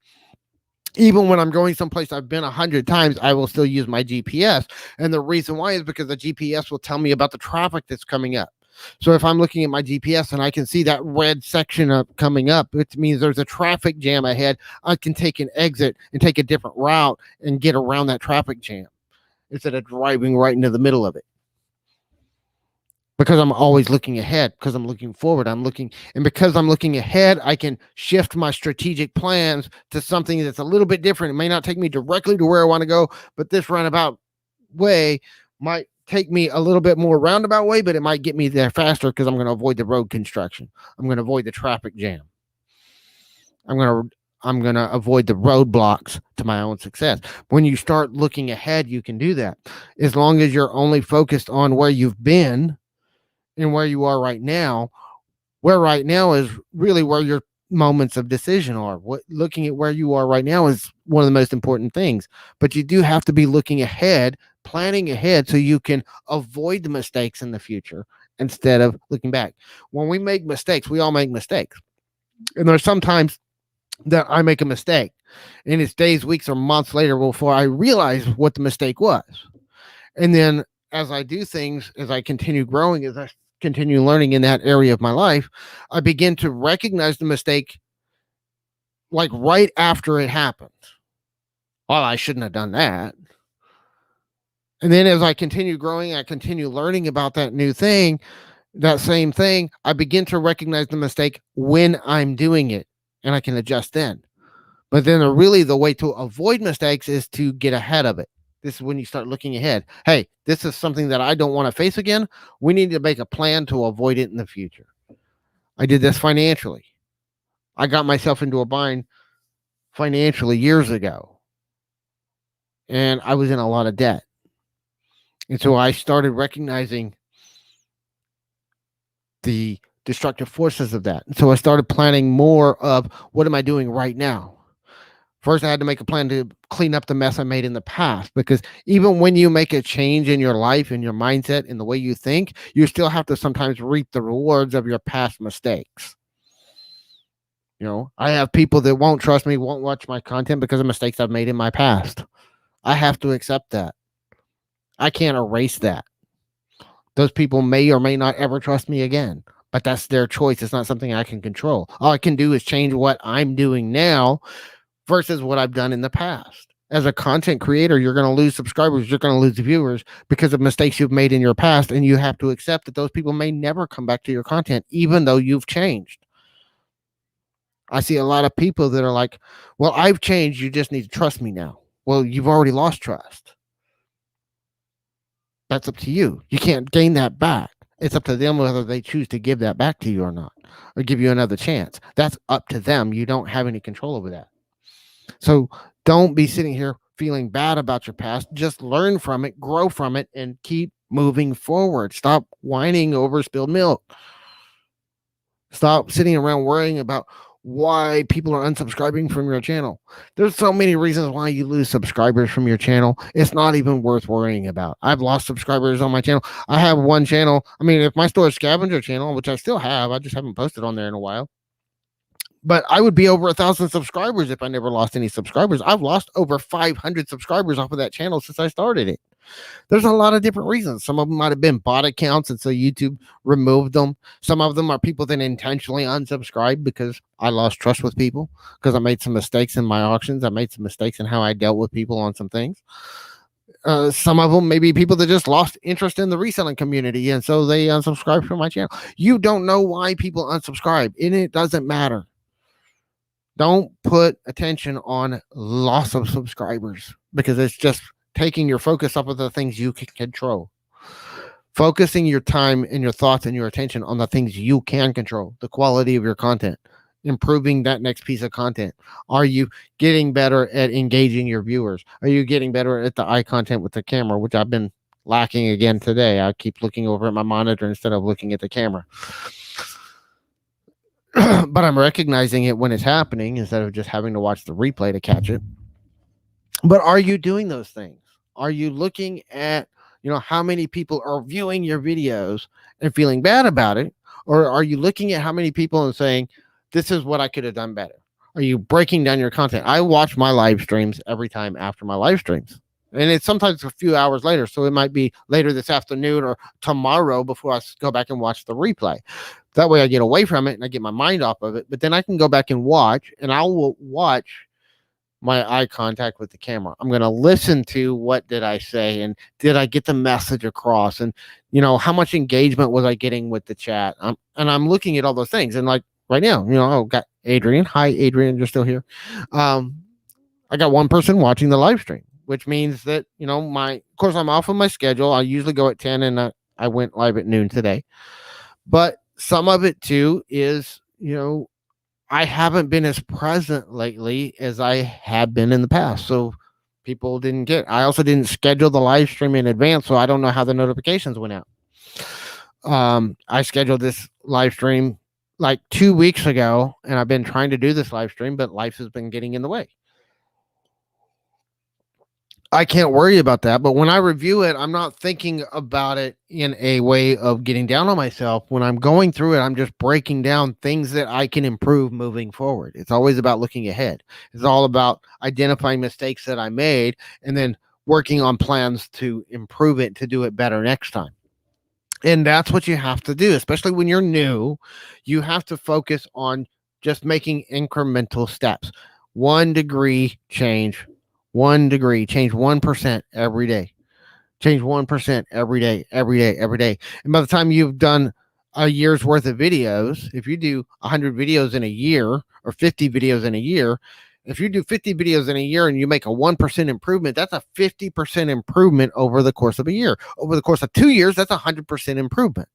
Even when I'm going someplace I've been 100 times, I will still use my GPS. And the reason why is because the GPS will tell me about the traffic that's coming up. So if I'm looking at my GPS and I can see that red section coming up, it means there's a traffic jam ahead. I can take an exit and take a different route and get around that traffic jam instead of driving right into the middle of it. Because I'm always looking ahead, because I'm looking forward, because I'm looking ahead, I can shift my strategic plans to something that's a little bit different. It may not take me directly to where I want to go, but this roundabout way might take me a little bit more roundabout way, but it might get me there faster because I'm going to avoid the road construction. I'm going to avoid the traffic jam. I'm going to avoid the roadblocks to my own success. When you start looking ahead, you can do that. As long as you're only focused on where you've been and where you are right now, where right now is really where your moments of decision are. Looking at where you are right now is one of the most important things. But you do have to be looking ahead, planning ahead, so you can avoid the mistakes in the future instead of looking back. When we make mistakes, we all make mistakes. And there's sometimes that I make a mistake, and it's days, weeks, or months later before I realize what the mistake was. And then as I do things, as I continue growing, as I continue learning in that area of my life, I begin to recognize the mistake like right after it happened. Well, I shouldn't have done that. And then as I continue growing, I continue learning about that new thing, that same thing, I begin to recognize the mistake when I'm doing it, and I can adjust then. But then really the way to avoid mistakes is to get ahead of it. This is when you start looking ahead. Hey, this is something that I don't want to face again. We need to make a plan to avoid it in the future. I did this financially. I got myself into a bind financially years ago, and I was in a lot of debt. And so I started recognizing the destructive forces of that. And so I started planning more of what am I doing right now? First, I had to make a plan to clean up the mess I made in the past, because even when you make a change in your life and your mindset and the way you think, you still have to sometimes reap the rewards of your past mistakes. I have people that won't trust me, won't watch my content because of mistakes I've made in my past. I have to accept that. I can't erase that. Those people may or may not ever trust me again, but that's their choice. It's not something I can control. All I can do is change what I'm doing now versus what I've done in the past. As a content creator, you're going to lose subscribers, you're going to lose viewers because of mistakes you've made in your past, and you have to accept that those people may never come back to your content, even though you've changed. I see a lot of people that are like, well, I've changed, you just need to trust me now. Well, you've already lost trust. That's up to you. You can't gain that back. It's up to them whether they choose to give that back to you or not, or give you another chance. That's up to them. You don't have any control over that. So don't be sitting here feeling bad about your past. Just learn from it, grow from it, and keep moving forward. Stop whining over spilled milk. Stop sitting around worrying about why people are unsubscribing from your channel. There's so many reasons why you lose subscribers from your channel. It's not even worth worrying about. I've lost subscribers on my channel. I have one channel. I mean, if my storage scavenger channel, which I still have, I just haven't posted on there in a while, but I would be over 1,000 subscribers if I never lost any subscribers. I've lost over 500 subscribers off of that channel since I started it. There's a lot of different reasons. Some of them might have been bot accounts, and so YouTube removed them. Some of them are people that intentionally unsubscribed because I lost trust with people, because I made some mistakes in my auctions. I made some mistakes in how I dealt with people on some things. Some of them may be people that just lost interest in the reselling community, and so they unsubscribed from my channel. You don't know why people unsubscribe, and it doesn't matter. Don't put attention on loss of subscribers, because it's just taking your focus off of the things you can control. Focusing your time and your thoughts and your attention on the things you can control, the quality of your content, improving that next piece of content. Are you getting better at engaging your viewers? Are you getting better at the eye contact with the camera, which I've been lacking again today? I keep looking over at my monitor instead of looking at the camera. But I'm recognizing it when it's happening instead of just having to watch the replay to catch it. But are you doing those things? Are you looking at, how many people are viewing your videos and feeling bad about it? Or are you looking at how many people and saying, this is what I could have done better? Are you breaking down your content? I watch my live streams every time after my live streams. And it's sometimes a few hours later. So it might be later this afternoon or tomorrow before I go back and watch the replay. That way I get away from it and I get my mind off of it. But then I can go back and watch, and I will watch my eye contact with the camera. I'm going to listen to what did I say, and did I get the message across, and how much engagement was I getting with the chat. And I'm looking at all those things. And like right now, I've got Adrian. Hi, Adrian, you're still here. I got one person watching the live stream, which means that of course I'm off of my schedule. I usually go at 10, and I went live at noon today. But some of it too is I haven't been as present lately as I had been in the past. So people didn't get. I also didn't schedule the live stream in advance, so I don't know how the notifications went out. I scheduled this live stream like 2 weeks ago, and I've been trying to do this live stream, but life has been getting in the way. I can't worry about that, but when I review it, I'm not thinking about it in a way of getting down on myself. When I'm going through it, I'm just breaking down things that I can improve moving forward. It's always about looking ahead. It's all about identifying mistakes that I made and then working on plans to improve it, to do it better next time. And that's what you have to do, especially when you're new. You have to focus on just making incremental steps. 1 degree change. 1 degree, change 1% every day. Change 1% every day, every day, every day. And by the time you've done a year's worth of videos, if you do 100 videos in a year or 50 videos in a year, if you do 50 videos in a year and you make a 1% improvement, that's a 50% improvement over the course of a year. Over the course of 2 years, that's 100% improvement.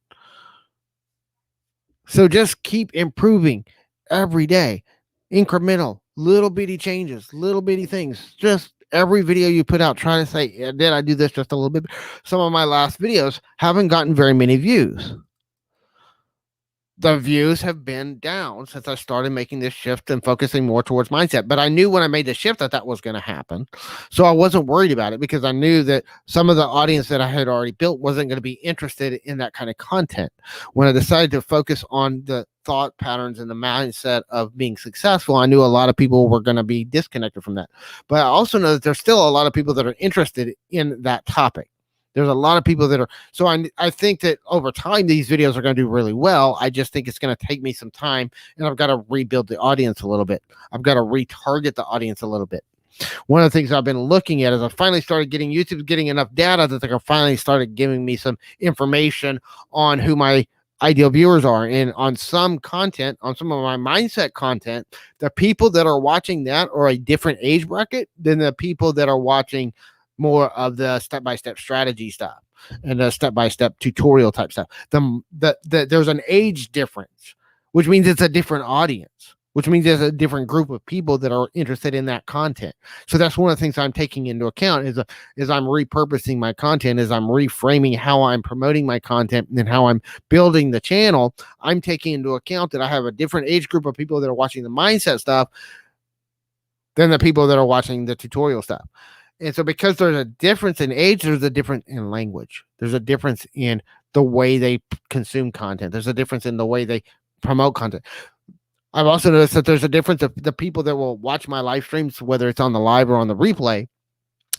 So just keep improving every day. Incremental, little bitty changes, little bitty things. Just every video you put out, try to say, did I do this just a little bit? Some of my last videos haven't gotten very many views. The views have been down since I started making this shift and focusing more towards mindset. But I knew when I made the shift that was going to happen. So I wasn't worried about it, because I knew that some of the audience that I had already built wasn't going to be interested in that kind of content. When I decided to focus on the thought patterns and the mindset of being successful, I knew a lot of people were going to be disconnected from that. But I also know that there's still a lot of people that are interested in that topic. There's a lot of people that are. So I think that over time, these videos are going to do really well. I just think it's going to take me some time, and I've got to rebuild the audience a little bit. I've got to retarget the audience a little bit. One of the things I've been looking at is I finally started getting YouTube getting enough data that they finally started giving me some information on who my ideal viewers are. And on some content, on some of my mindset content, the people that are watching that are a different age bracket than the people that are watching more of the step-by-step strategy stuff and the step-by-step tutorial type stuff. There's an age difference, which means it's a different audience. which means there's a different group of people that are interested in that content. So that's one of the things I'm taking into account is I'm repurposing my content, is I'm reframing how I'm promoting my content and how I'm building the channel. I'm taking into account that I have a different age group of people that are watching the mindset stuff than the people that are watching the tutorial stuff. And so because there's a difference in age, there's a difference in language. There's a difference in the way they consume content. There's a difference in the way they promote content. I've also noticed that there's a difference of the people that will watch my live streams, whether it's on the live or on the replay.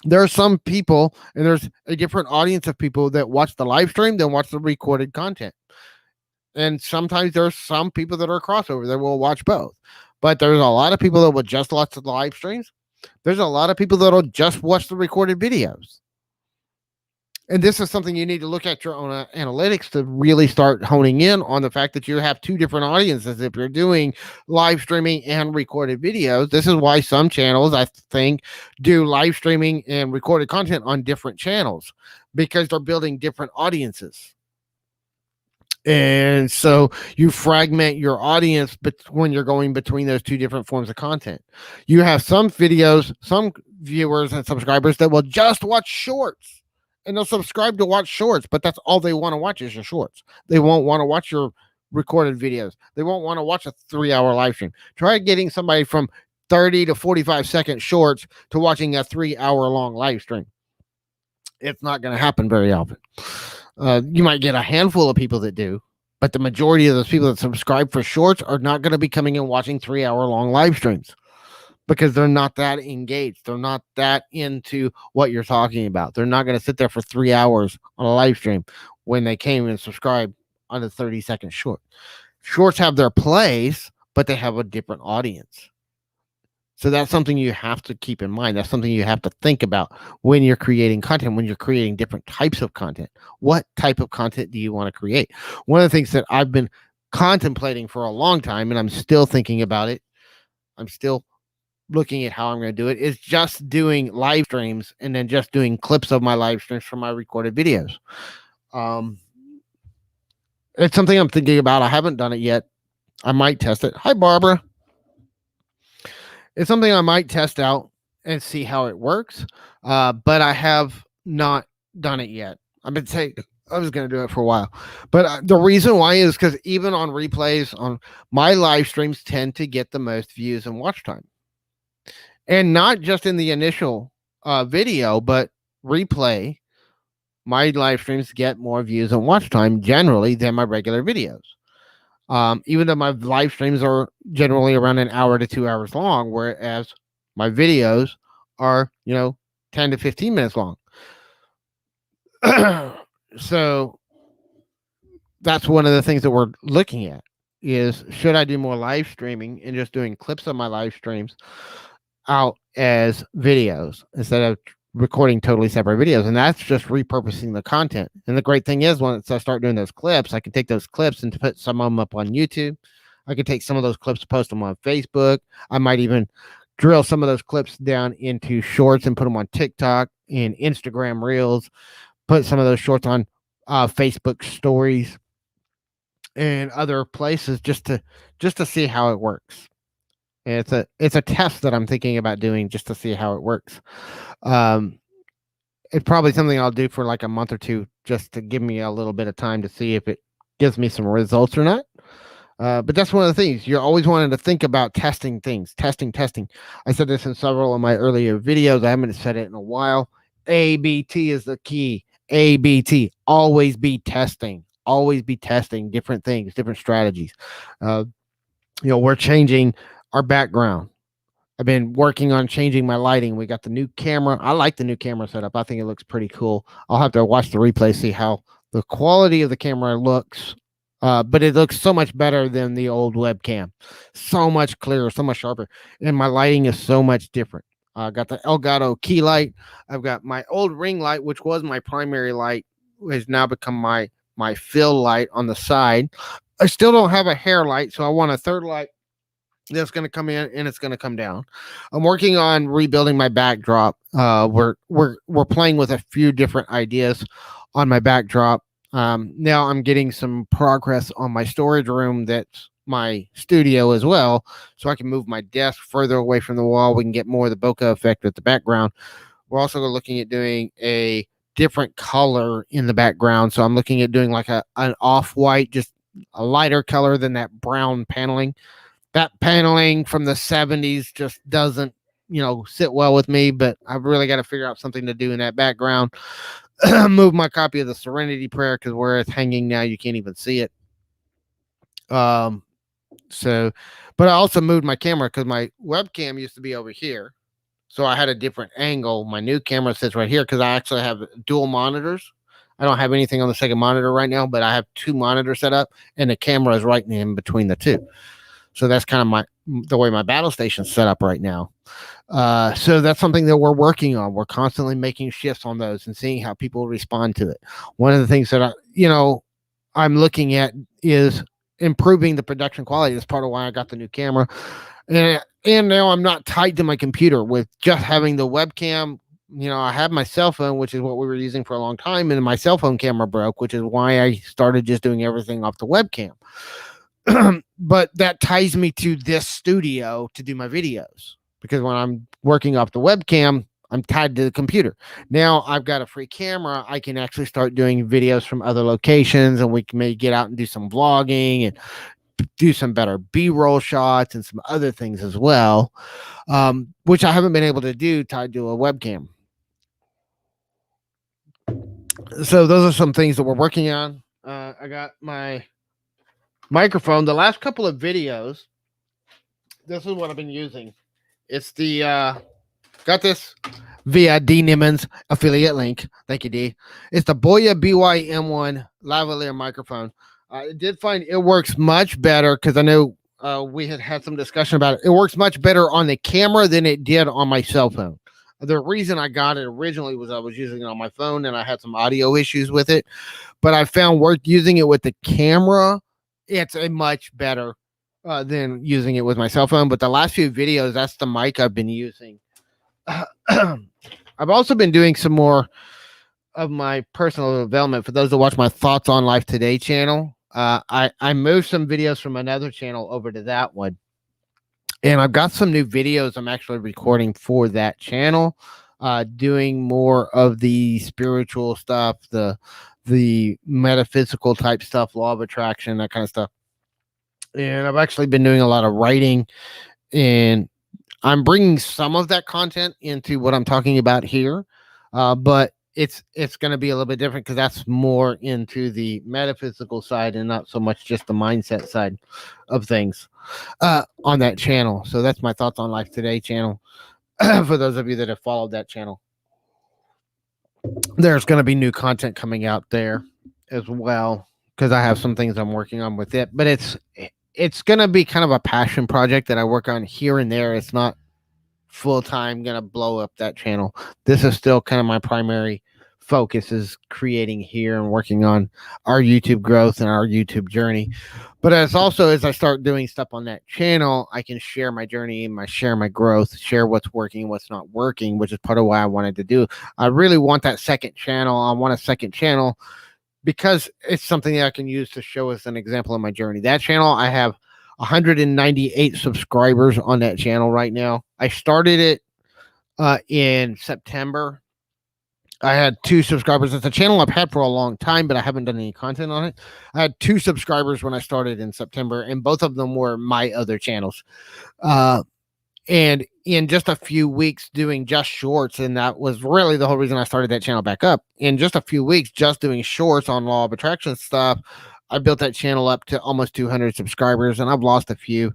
There are some people, and there's a different audience of people that watch the live stream than watch the recorded content. And sometimes there's some people that are crossover that will watch both. But there's a lot of people that will just watch the live streams. There's a lot of people that'll just watch the recorded videos. And this is something you need to look at your own analytics to really start honing in on the fact that you have two different audiences. If you're doing live streaming and recorded videos, this is why some channels, I think, do live streaming and recorded content on different channels, because they're building different audiences. And so you fragment your audience when you're going between those two different forms of content. You have some videos, some viewers and subscribers that will just watch shorts, and they'll subscribe to watch shorts, but that's all they want to watch is your shorts. They won't want to watch your recorded videos. They won't want to watch a 3-hour live stream. Try getting somebody from 30 to 45-second shorts to watching a 3-hour long live stream. It's not going to happen very often. You might get a handful of people that do, but the majority of those people that subscribe for shorts are not going to be coming and watching 3-hour long live streams, because they're not that engaged. They're not that into what you're talking about. They're not going to sit there for 3 hours on a live stream when they came and subscribed on a 30-second short. Shorts have their place, but they have a different audience. So that's something you have to keep in mind. That's something you have to think about when you're creating content, when you're creating different types of content. What type of content do you want to create? One of the things that I've been contemplating for a long time, and I'm still thinking about it, I'm still looking at how I'm going to do it, is just doing live streams and then just doing clips of my live streams from my recorded videos. It's something I'm thinking about. I haven't done it yet. I might test it. Hi, Barbara. It's something I might test out and see how it works, but I have not done it yet. I've been saying I was going to do it for a while, but the reason why is because even on replays, on my live streams tend to get the most views and watch time. And not just in the initial video, but replay, my live streams get more views and watch time generally than my regular videos. Even though my live streams are generally around an hour to 2 hours long, whereas my videos are, 10 to 15 minutes long. So that's one of the things that we're looking at is, should I do more live streaming and just doing clips of my live streams out as videos instead of recording totally separate videos? And that's just repurposing the content. And the great thing is, once I start doing those clips, I can take those clips and put some of them up on YouTube. I can take some of those clips, post them on Facebook. I might even drill some of those clips down into shorts and put them on TikTok and Instagram Reels, put some of those shorts on Facebook stories and other places just to see how it works. And it's a test that I'm thinking about doing just to see how it works. It's probably something I'll do for like a month or two, just to give me a little bit of time to see if it gives me some results or not. But that's one of the things you're always wanting to think about: testing things, testing. I said this in several of my earlier videos. I haven't said it in a while. ABT is the key. ABT. Always be testing. Always be testing different things, different strategies. We're changing our background. I've been working on changing my lighting. We got the new camera. I like the new camera setup. I think it looks pretty cool. I'll have to watch the replay, see how the quality of the camera looks. But it looks so much better than the old webcam. So much clearer, so much sharper. And my lighting is so much different. I got the Elgato key light. I've got my old ring light, which was my primary light, has now become my fill light on the side. I still don't have a hair light, so I want a third light that's going to come in and it's going to come down. I'm working on rebuilding my backdrop. We're playing with a few different ideas on my backdrop. Now I'm getting some progress on my storage room that's my studio as well, so I can move my desk further away from the wall. We can get more of the bokeh effect with the background. We're also looking at doing a different color in the background. So I'm looking at doing like an off-white, just a lighter color than that brown paneling. That paneling from the 70s just doesn't, sit well with me, but I've really got to figure out something to do in that background. Move my copy of the Serenity Prayer, because where it's hanging now, you can't even see it. So, but I also moved my camera because my webcam used to be over here. So I had a different angle. My new camera sits right here because I actually have dual monitors. I don't have anything on the second monitor right now, but I have two monitors set up, and the camera is right in between the two. So that's kind of the way my battle station's set up right now. So that's something that we're working on. We're constantly making shifts on those and seeing how people respond to it. One of the things that I'm looking at is improving the production quality. That's part of why I got the new camera. And now I'm not tied to my computer with just having the webcam. I have my cell phone, which is what we were using for a long time, and my cell phone camera broke, which is why I started just doing everything off the webcam. But that ties me to this studio to do my videos, because when I'm working off the webcam, I'm tied to the computer. Now I've got a free camera. I can actually start doing videos from other locations, and we may get out and do some vlogging and do some better B-roll shots and some other things as well, which I haven't been able to do tied to a webcam. So those are some things that we're working on. I got my microphone. The last couple of videos, this is what I've been using. It's the got this via D Nimmons affiliate link. Thank you, D. It's the Boya BY-M1 lavalier microphone. I did find it works much better, because I know we had some discussion about it. It works much better on the camera than it did on my cell phone. The reason I got it originally was I was using it on my phone and I had some audio issues with it, but I found using it with the camera, it's a much better than using it with my cell phone. But the last few videos, that's the mic I've been using. I've also been doing some more of my personal development. For those that watch my Thoughts on Life Today channel, I moved some videos from another channel over to that one. And I've got some new videos I'm actually recording for that channel, doing more of the spiritual stuff, the metaphysical type stuff, law of attraction, that kind of stuff. And I've actually been doing a lot of writing, and I'm bringing some of that content into what I'm talking about here. But it's going to be a little bit different, because that's more into the metaphysical side and not so much just the mindset side of things on that channel. So that's my Thoughts on Life Today channel. For those of you that have followed that channel, there's going to be new content coming out there as well, because I have some things I'm working on with it. But it's going to be kind of a passion project that I work on here and there. It's not full-time going to blow up that channel. This is still kind of my primary focus, is creating here and working on our YouTube growth and our YouTube journey. But as I start doing stuff on that channel, I can share my journey, share my growth, share what's working and what's not working, which is part of why I wanted to do. I really want that second channel. I want a second channel because it's something that I can use to show as an example of my journey. That channel, I have 198 subscribers on that channel right now. I started it in September. I had 2 subscribers. It's a channel I've had for a long time, but I haven't done any content on it. I had 2 subscribers when I started in September, and both of them were my other channels. And in just a few weeks doing just shorts, and that was really the whole reason I started that channel back up. In just a few weeks, just doing shorts on law of attraction stuff, I built that channel up to almost 200 subscribers, and I've lost a few.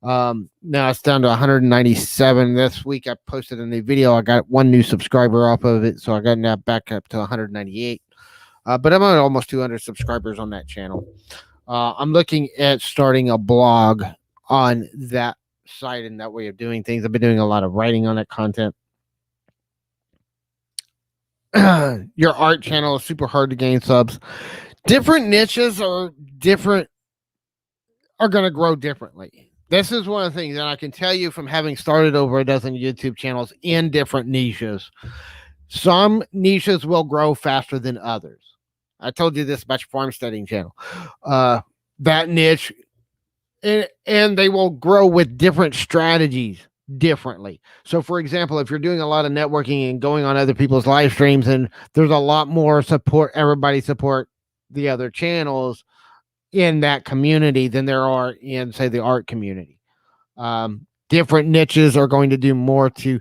Now it's down to 197. This week I posted a new video. I got 1 new subscriber off of it, so I got now back up to 198. But I'm at almost 200 subscribers on that channel. I'm looking at starting a blog on that site and that way of doing things. I've been doing a lot of writing on that content. Your art channel is super hard to gain subs. Different niches are going to grow differently. This is one of the things that I can tell you from having started over a dozen YouTube channels in different niches. Some niches will grow faster than others. I told you this about your farmsteading channel. That niche and they will grow with different strategies differently. So for example, if you're doing a lot of networking and going on other people's live streams, and there's a lot more support, everybody support the other channels in that community than there are in, say, the art community. Different niches are going to do more to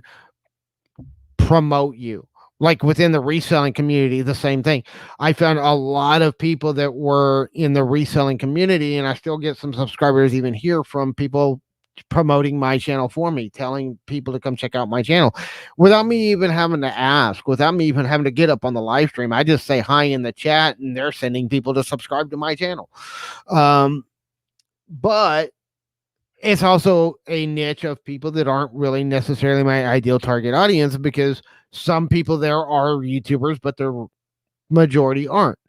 promote you. Like within the reselling community, the same thing. I found a lot of people that were in the reselling community, and I still get some subscribers even here from people promoting my channel for me, telling people to come check out my channel without me even having to ask, without me even having to get up on the live stream. I just say hi in the chat, and they're sending people to subscribe to my channel. But it's also a niche of people that aren't really necessarily my ideal target audience, because some people there are YouTubers, but the majority aren't.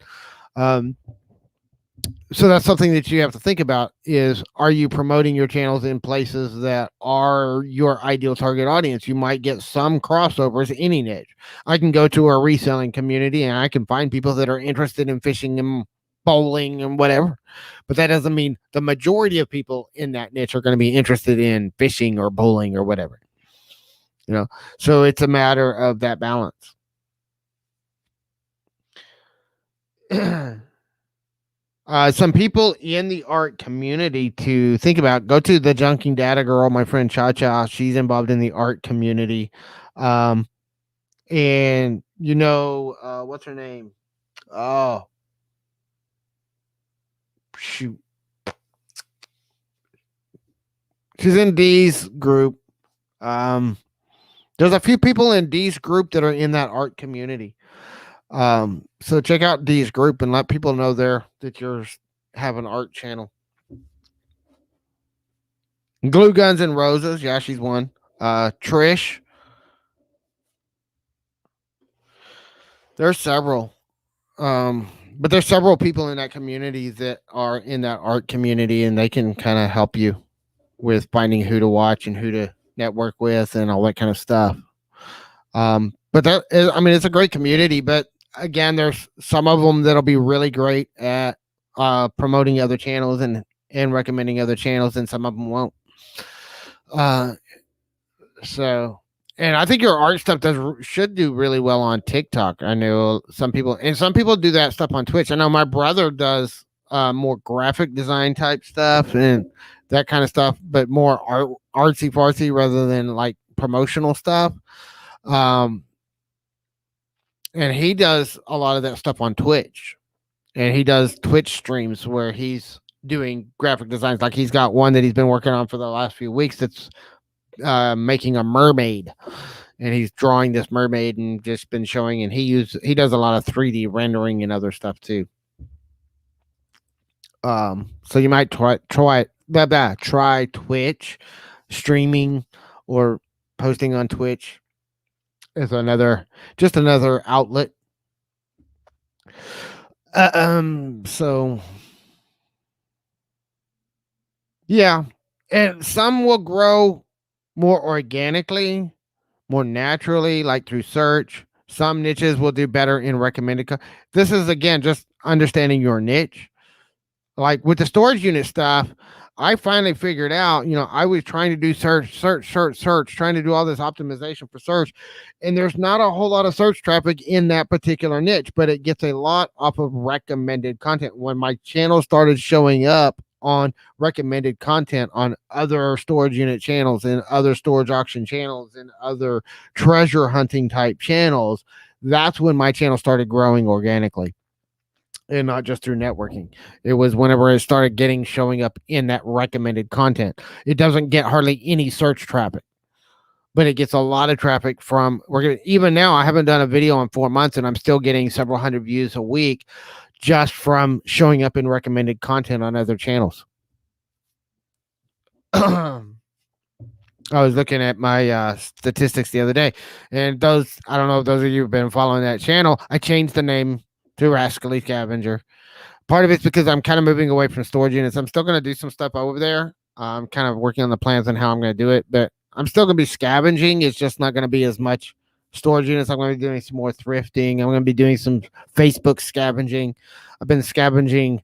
So that's something that you have to think about is, are you promoting your channels in places that are your ideal target audience? You might get some crossovers, any niche. I can go to a reselling community and I can find people that are interested in fishing and bowling and whatever, but that doesn't mean the majority of people in that niche are going to be interested in fishing or bowling or whatever, so it's a matter of that balance. Some people in the art community to think about, go to the Junking Data Girl, my friend Cha. She's involved in the art community. And what's her name? Oh, shoot. She's in Dee's group. There's a few people in Dee's group that are in that art community. So check out Dee's group and let people know there that you have an art channel. Glue Guns and Roses, yeah, she's one. Trish. There's several. But there's several people in that community that are in that art community, and they can kind of help you with finding who to watch and who to network with and all that kind of stuff. But that is, it's a great community, but again, there's some of them that'll be really great at promoting other channels and recommending other channels, and some of them won't. And I think your art stuff should do really well on TikTok. I know some people do that stuff on Twitch. I know my brother does more graphic design type stuff and that kind of stuff, but more artsy fartsy rather than like promotional stuff. And he does a lot of that stuff on Twitch, and he does Twitch streams where he's doing graphic designs. Like he's got one that he's been working on for the last few weeks that's making a mermaid, and he's drawing this mermaid and just been showing, and he does a lot of 3D rendering and other stuff too. So you might try Twitch streaming or posting on Twitch as another outlet. So yeah, and some will grow more organically, more naturally, like through search. Some niches will do better in recommended. This is again just understanding your niche. Like with the storage unit stuff, I finally figured out, I was trying to do search, trying to do all this optimization for search. And there's not a whole lot of search traffic in that particular niche, but it gets a lot off of recommended content. When my channel started showing up on recommended content on other storage unit channels and other storage auction channels and other treasure hunting type channels, that's when my channel started growing organically. And not just through networking. It was whenever it started showing up in that recommended content. It doesn't get hardly any search traffic, but it gets a lot of traffic from, even now, I haven't done a video in 4 months and I'm still getting several hundred views a week just from showing up in recommended content on other channels. I was looking at my statistics the other day, and I don't know if those of you have been following that channel, I changed the name to Rascally Scavenger. Part of it's because I'm kind of moving away from storage units. I'm still going to do some stuff over there. I'm kind of working on the plans on how I'm going to do it, but I'm still going to be scavenging. It's just not going to be as much storage units. I'm going to be doing some more thrifting. I'm going to be doing some Facebook scavenging. I've been scavenging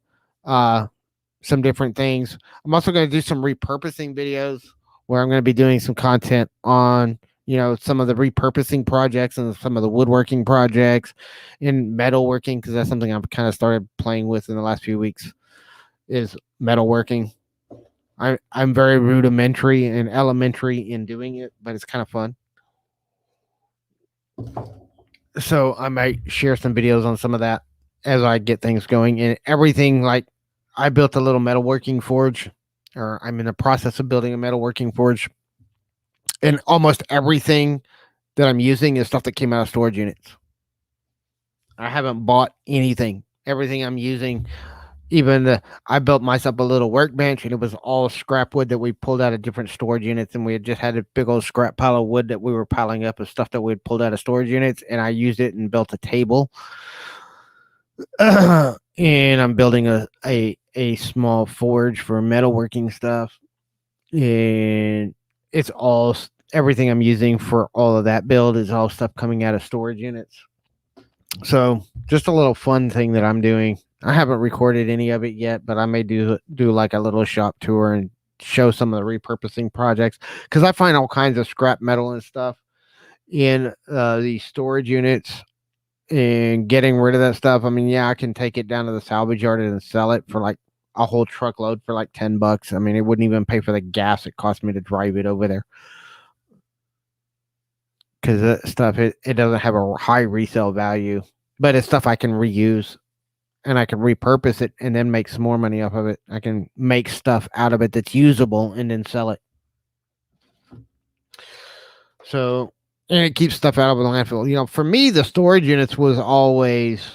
some different things. I'm also going to do some repurposing videos where I'm going to be doing some content on, some of the repurposing projects and some of the woodworking projects and metalworking, because that's something I've kind of started playing with in the last few weeks is metalworking. I'm very rudimentary and elementary in doing it, but it's kind of fun. So I might share some videos on some of that as I get things going and everything. Like I built a little metalworking forge, or I'm in the process of building a metalworking forge, and almost everything that I'm using is stuff that came out of storage units. I haven't bought anything. Everything I'm using, I built myself a little workbench, and it was all scrap wood that we pulled out of different storage units, and we had just had a big old scrap pile of wood that we were piling up of stuff that we had pulled out of storage units, and I used it and built a table. And I'm building a small forge for metalworking stuff, and it's all everything I'm using for all of that build is all stuff coming out of storage units. So just a little fun thing that I'm doing. I haven't recorded any of it yet, but I may do like a little shop tour and show some of the repurposing projects, because I find all kinds of scrap metal and stuff in these storage units, and getting rid of that stuff. I mean, yeah, I can take it down to the salvage yard and sell it for like a whole truckload for like $10. I mean, it wouldn't even pay for the gas it cost me to drive it over there, because that stuff, it doesn't have a high resale value, but it's stuff I can reuse, and I can repurpose it and then make some more money off of it. I can make stuff out of it that's usable and then sell it. So, and it keeps stuff out of the landfill. For me, the storage units was always,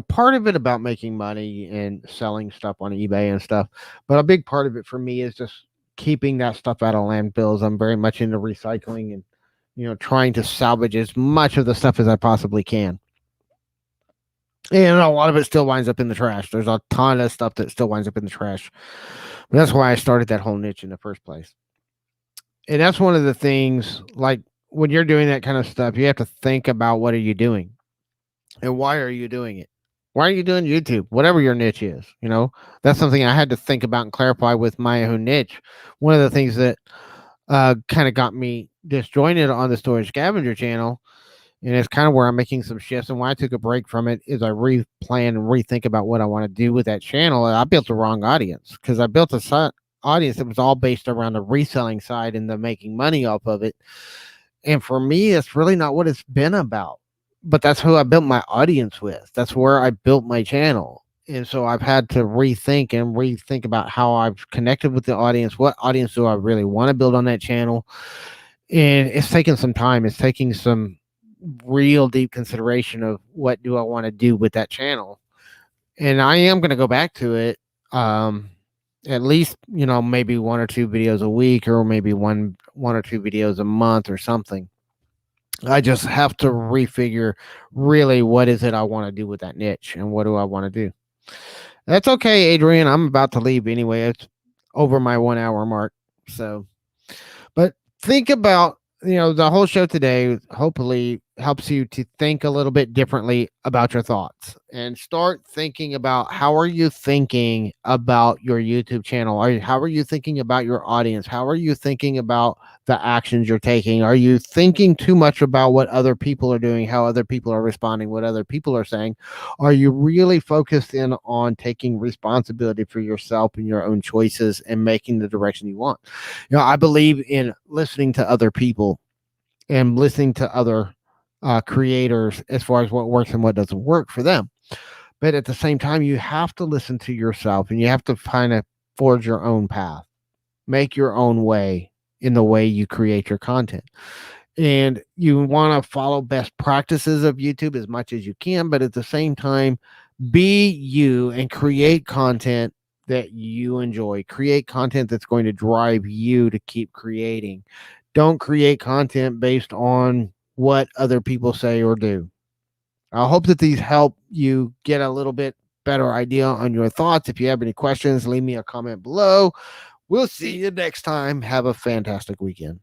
part of it about making money and selling stuff on eBay and stuff. But a big part of it for me is just keeping that stuff out of landfills. I'm very much into recycling and, trying to salvage as much of the stuff as I possibly can. And a lot of it still winds up in the trash. There's a ton of stuff that still winds up in the trash. But that's why I started that whole niche in the first place. And that's one of the things, like when you're doing that kind of stuff, you have to think about what are you doing and why are you doing it? Why are you doing YouTube? Whatever your niche is, that's something I had to think about and clarify with my own niche. One of the things that kind of got me disjointed on the Storage Scavenger channel, and it's kind of where I'm making some shifts, and why I took a break from it is I replan and rethink about what I want to do with that channel. And I built the wrong audience, because I built a audience that was all based around the reselling side and the making money off of it. And for me, it's really not what it's been about. But that's who I built my audience with. That's where I built my channel. And so I've had to rethink about how I've connected with the audience. What audience do I really want to build on that channel? And it's taken some time. It's taking some real deep consideration of what do I want to do with that channel. And I am going to go back to it. At least, maybe 1 or 2 videos a week, or maybe one or 2 videos a month or something. I just have to refigure really what is it I want to do with that niche, and what do I want to do. That's okay, Adrian. I'm about to leave anyway. It's over my 1 hour mark. So, but think about, the whole show today hopefully helps you to think a little bit differently about your thoughts, and start thinking about how are you thinking about your YouTube channel? How are you thinking about your audience? How are you thinking about the actions you're taking? Are you thinking too much about what other people are doing, how other people are responding, what other people are saying? Are you really focused in on taking responsibility for yourself and your own choices and making the direction you want? I believe in listening to other people and listening to other creators as far as what works and what doesn't work for them. But at the same time, you have to listen to yourself, and you have to kind of forge your own path, make your own way in the way you create your content. And you want to follow best practices of YouTube as much as you can, but at the same time, be you and create content that you enjoy. Create content that's going to drive you to keep creating. Don't create content based on what other people say or do. I hope that these help you get a little bit better idea on your thoughts. If you have any questions, leave me a comment below. We'll see you next time. Have a fantastic weekend.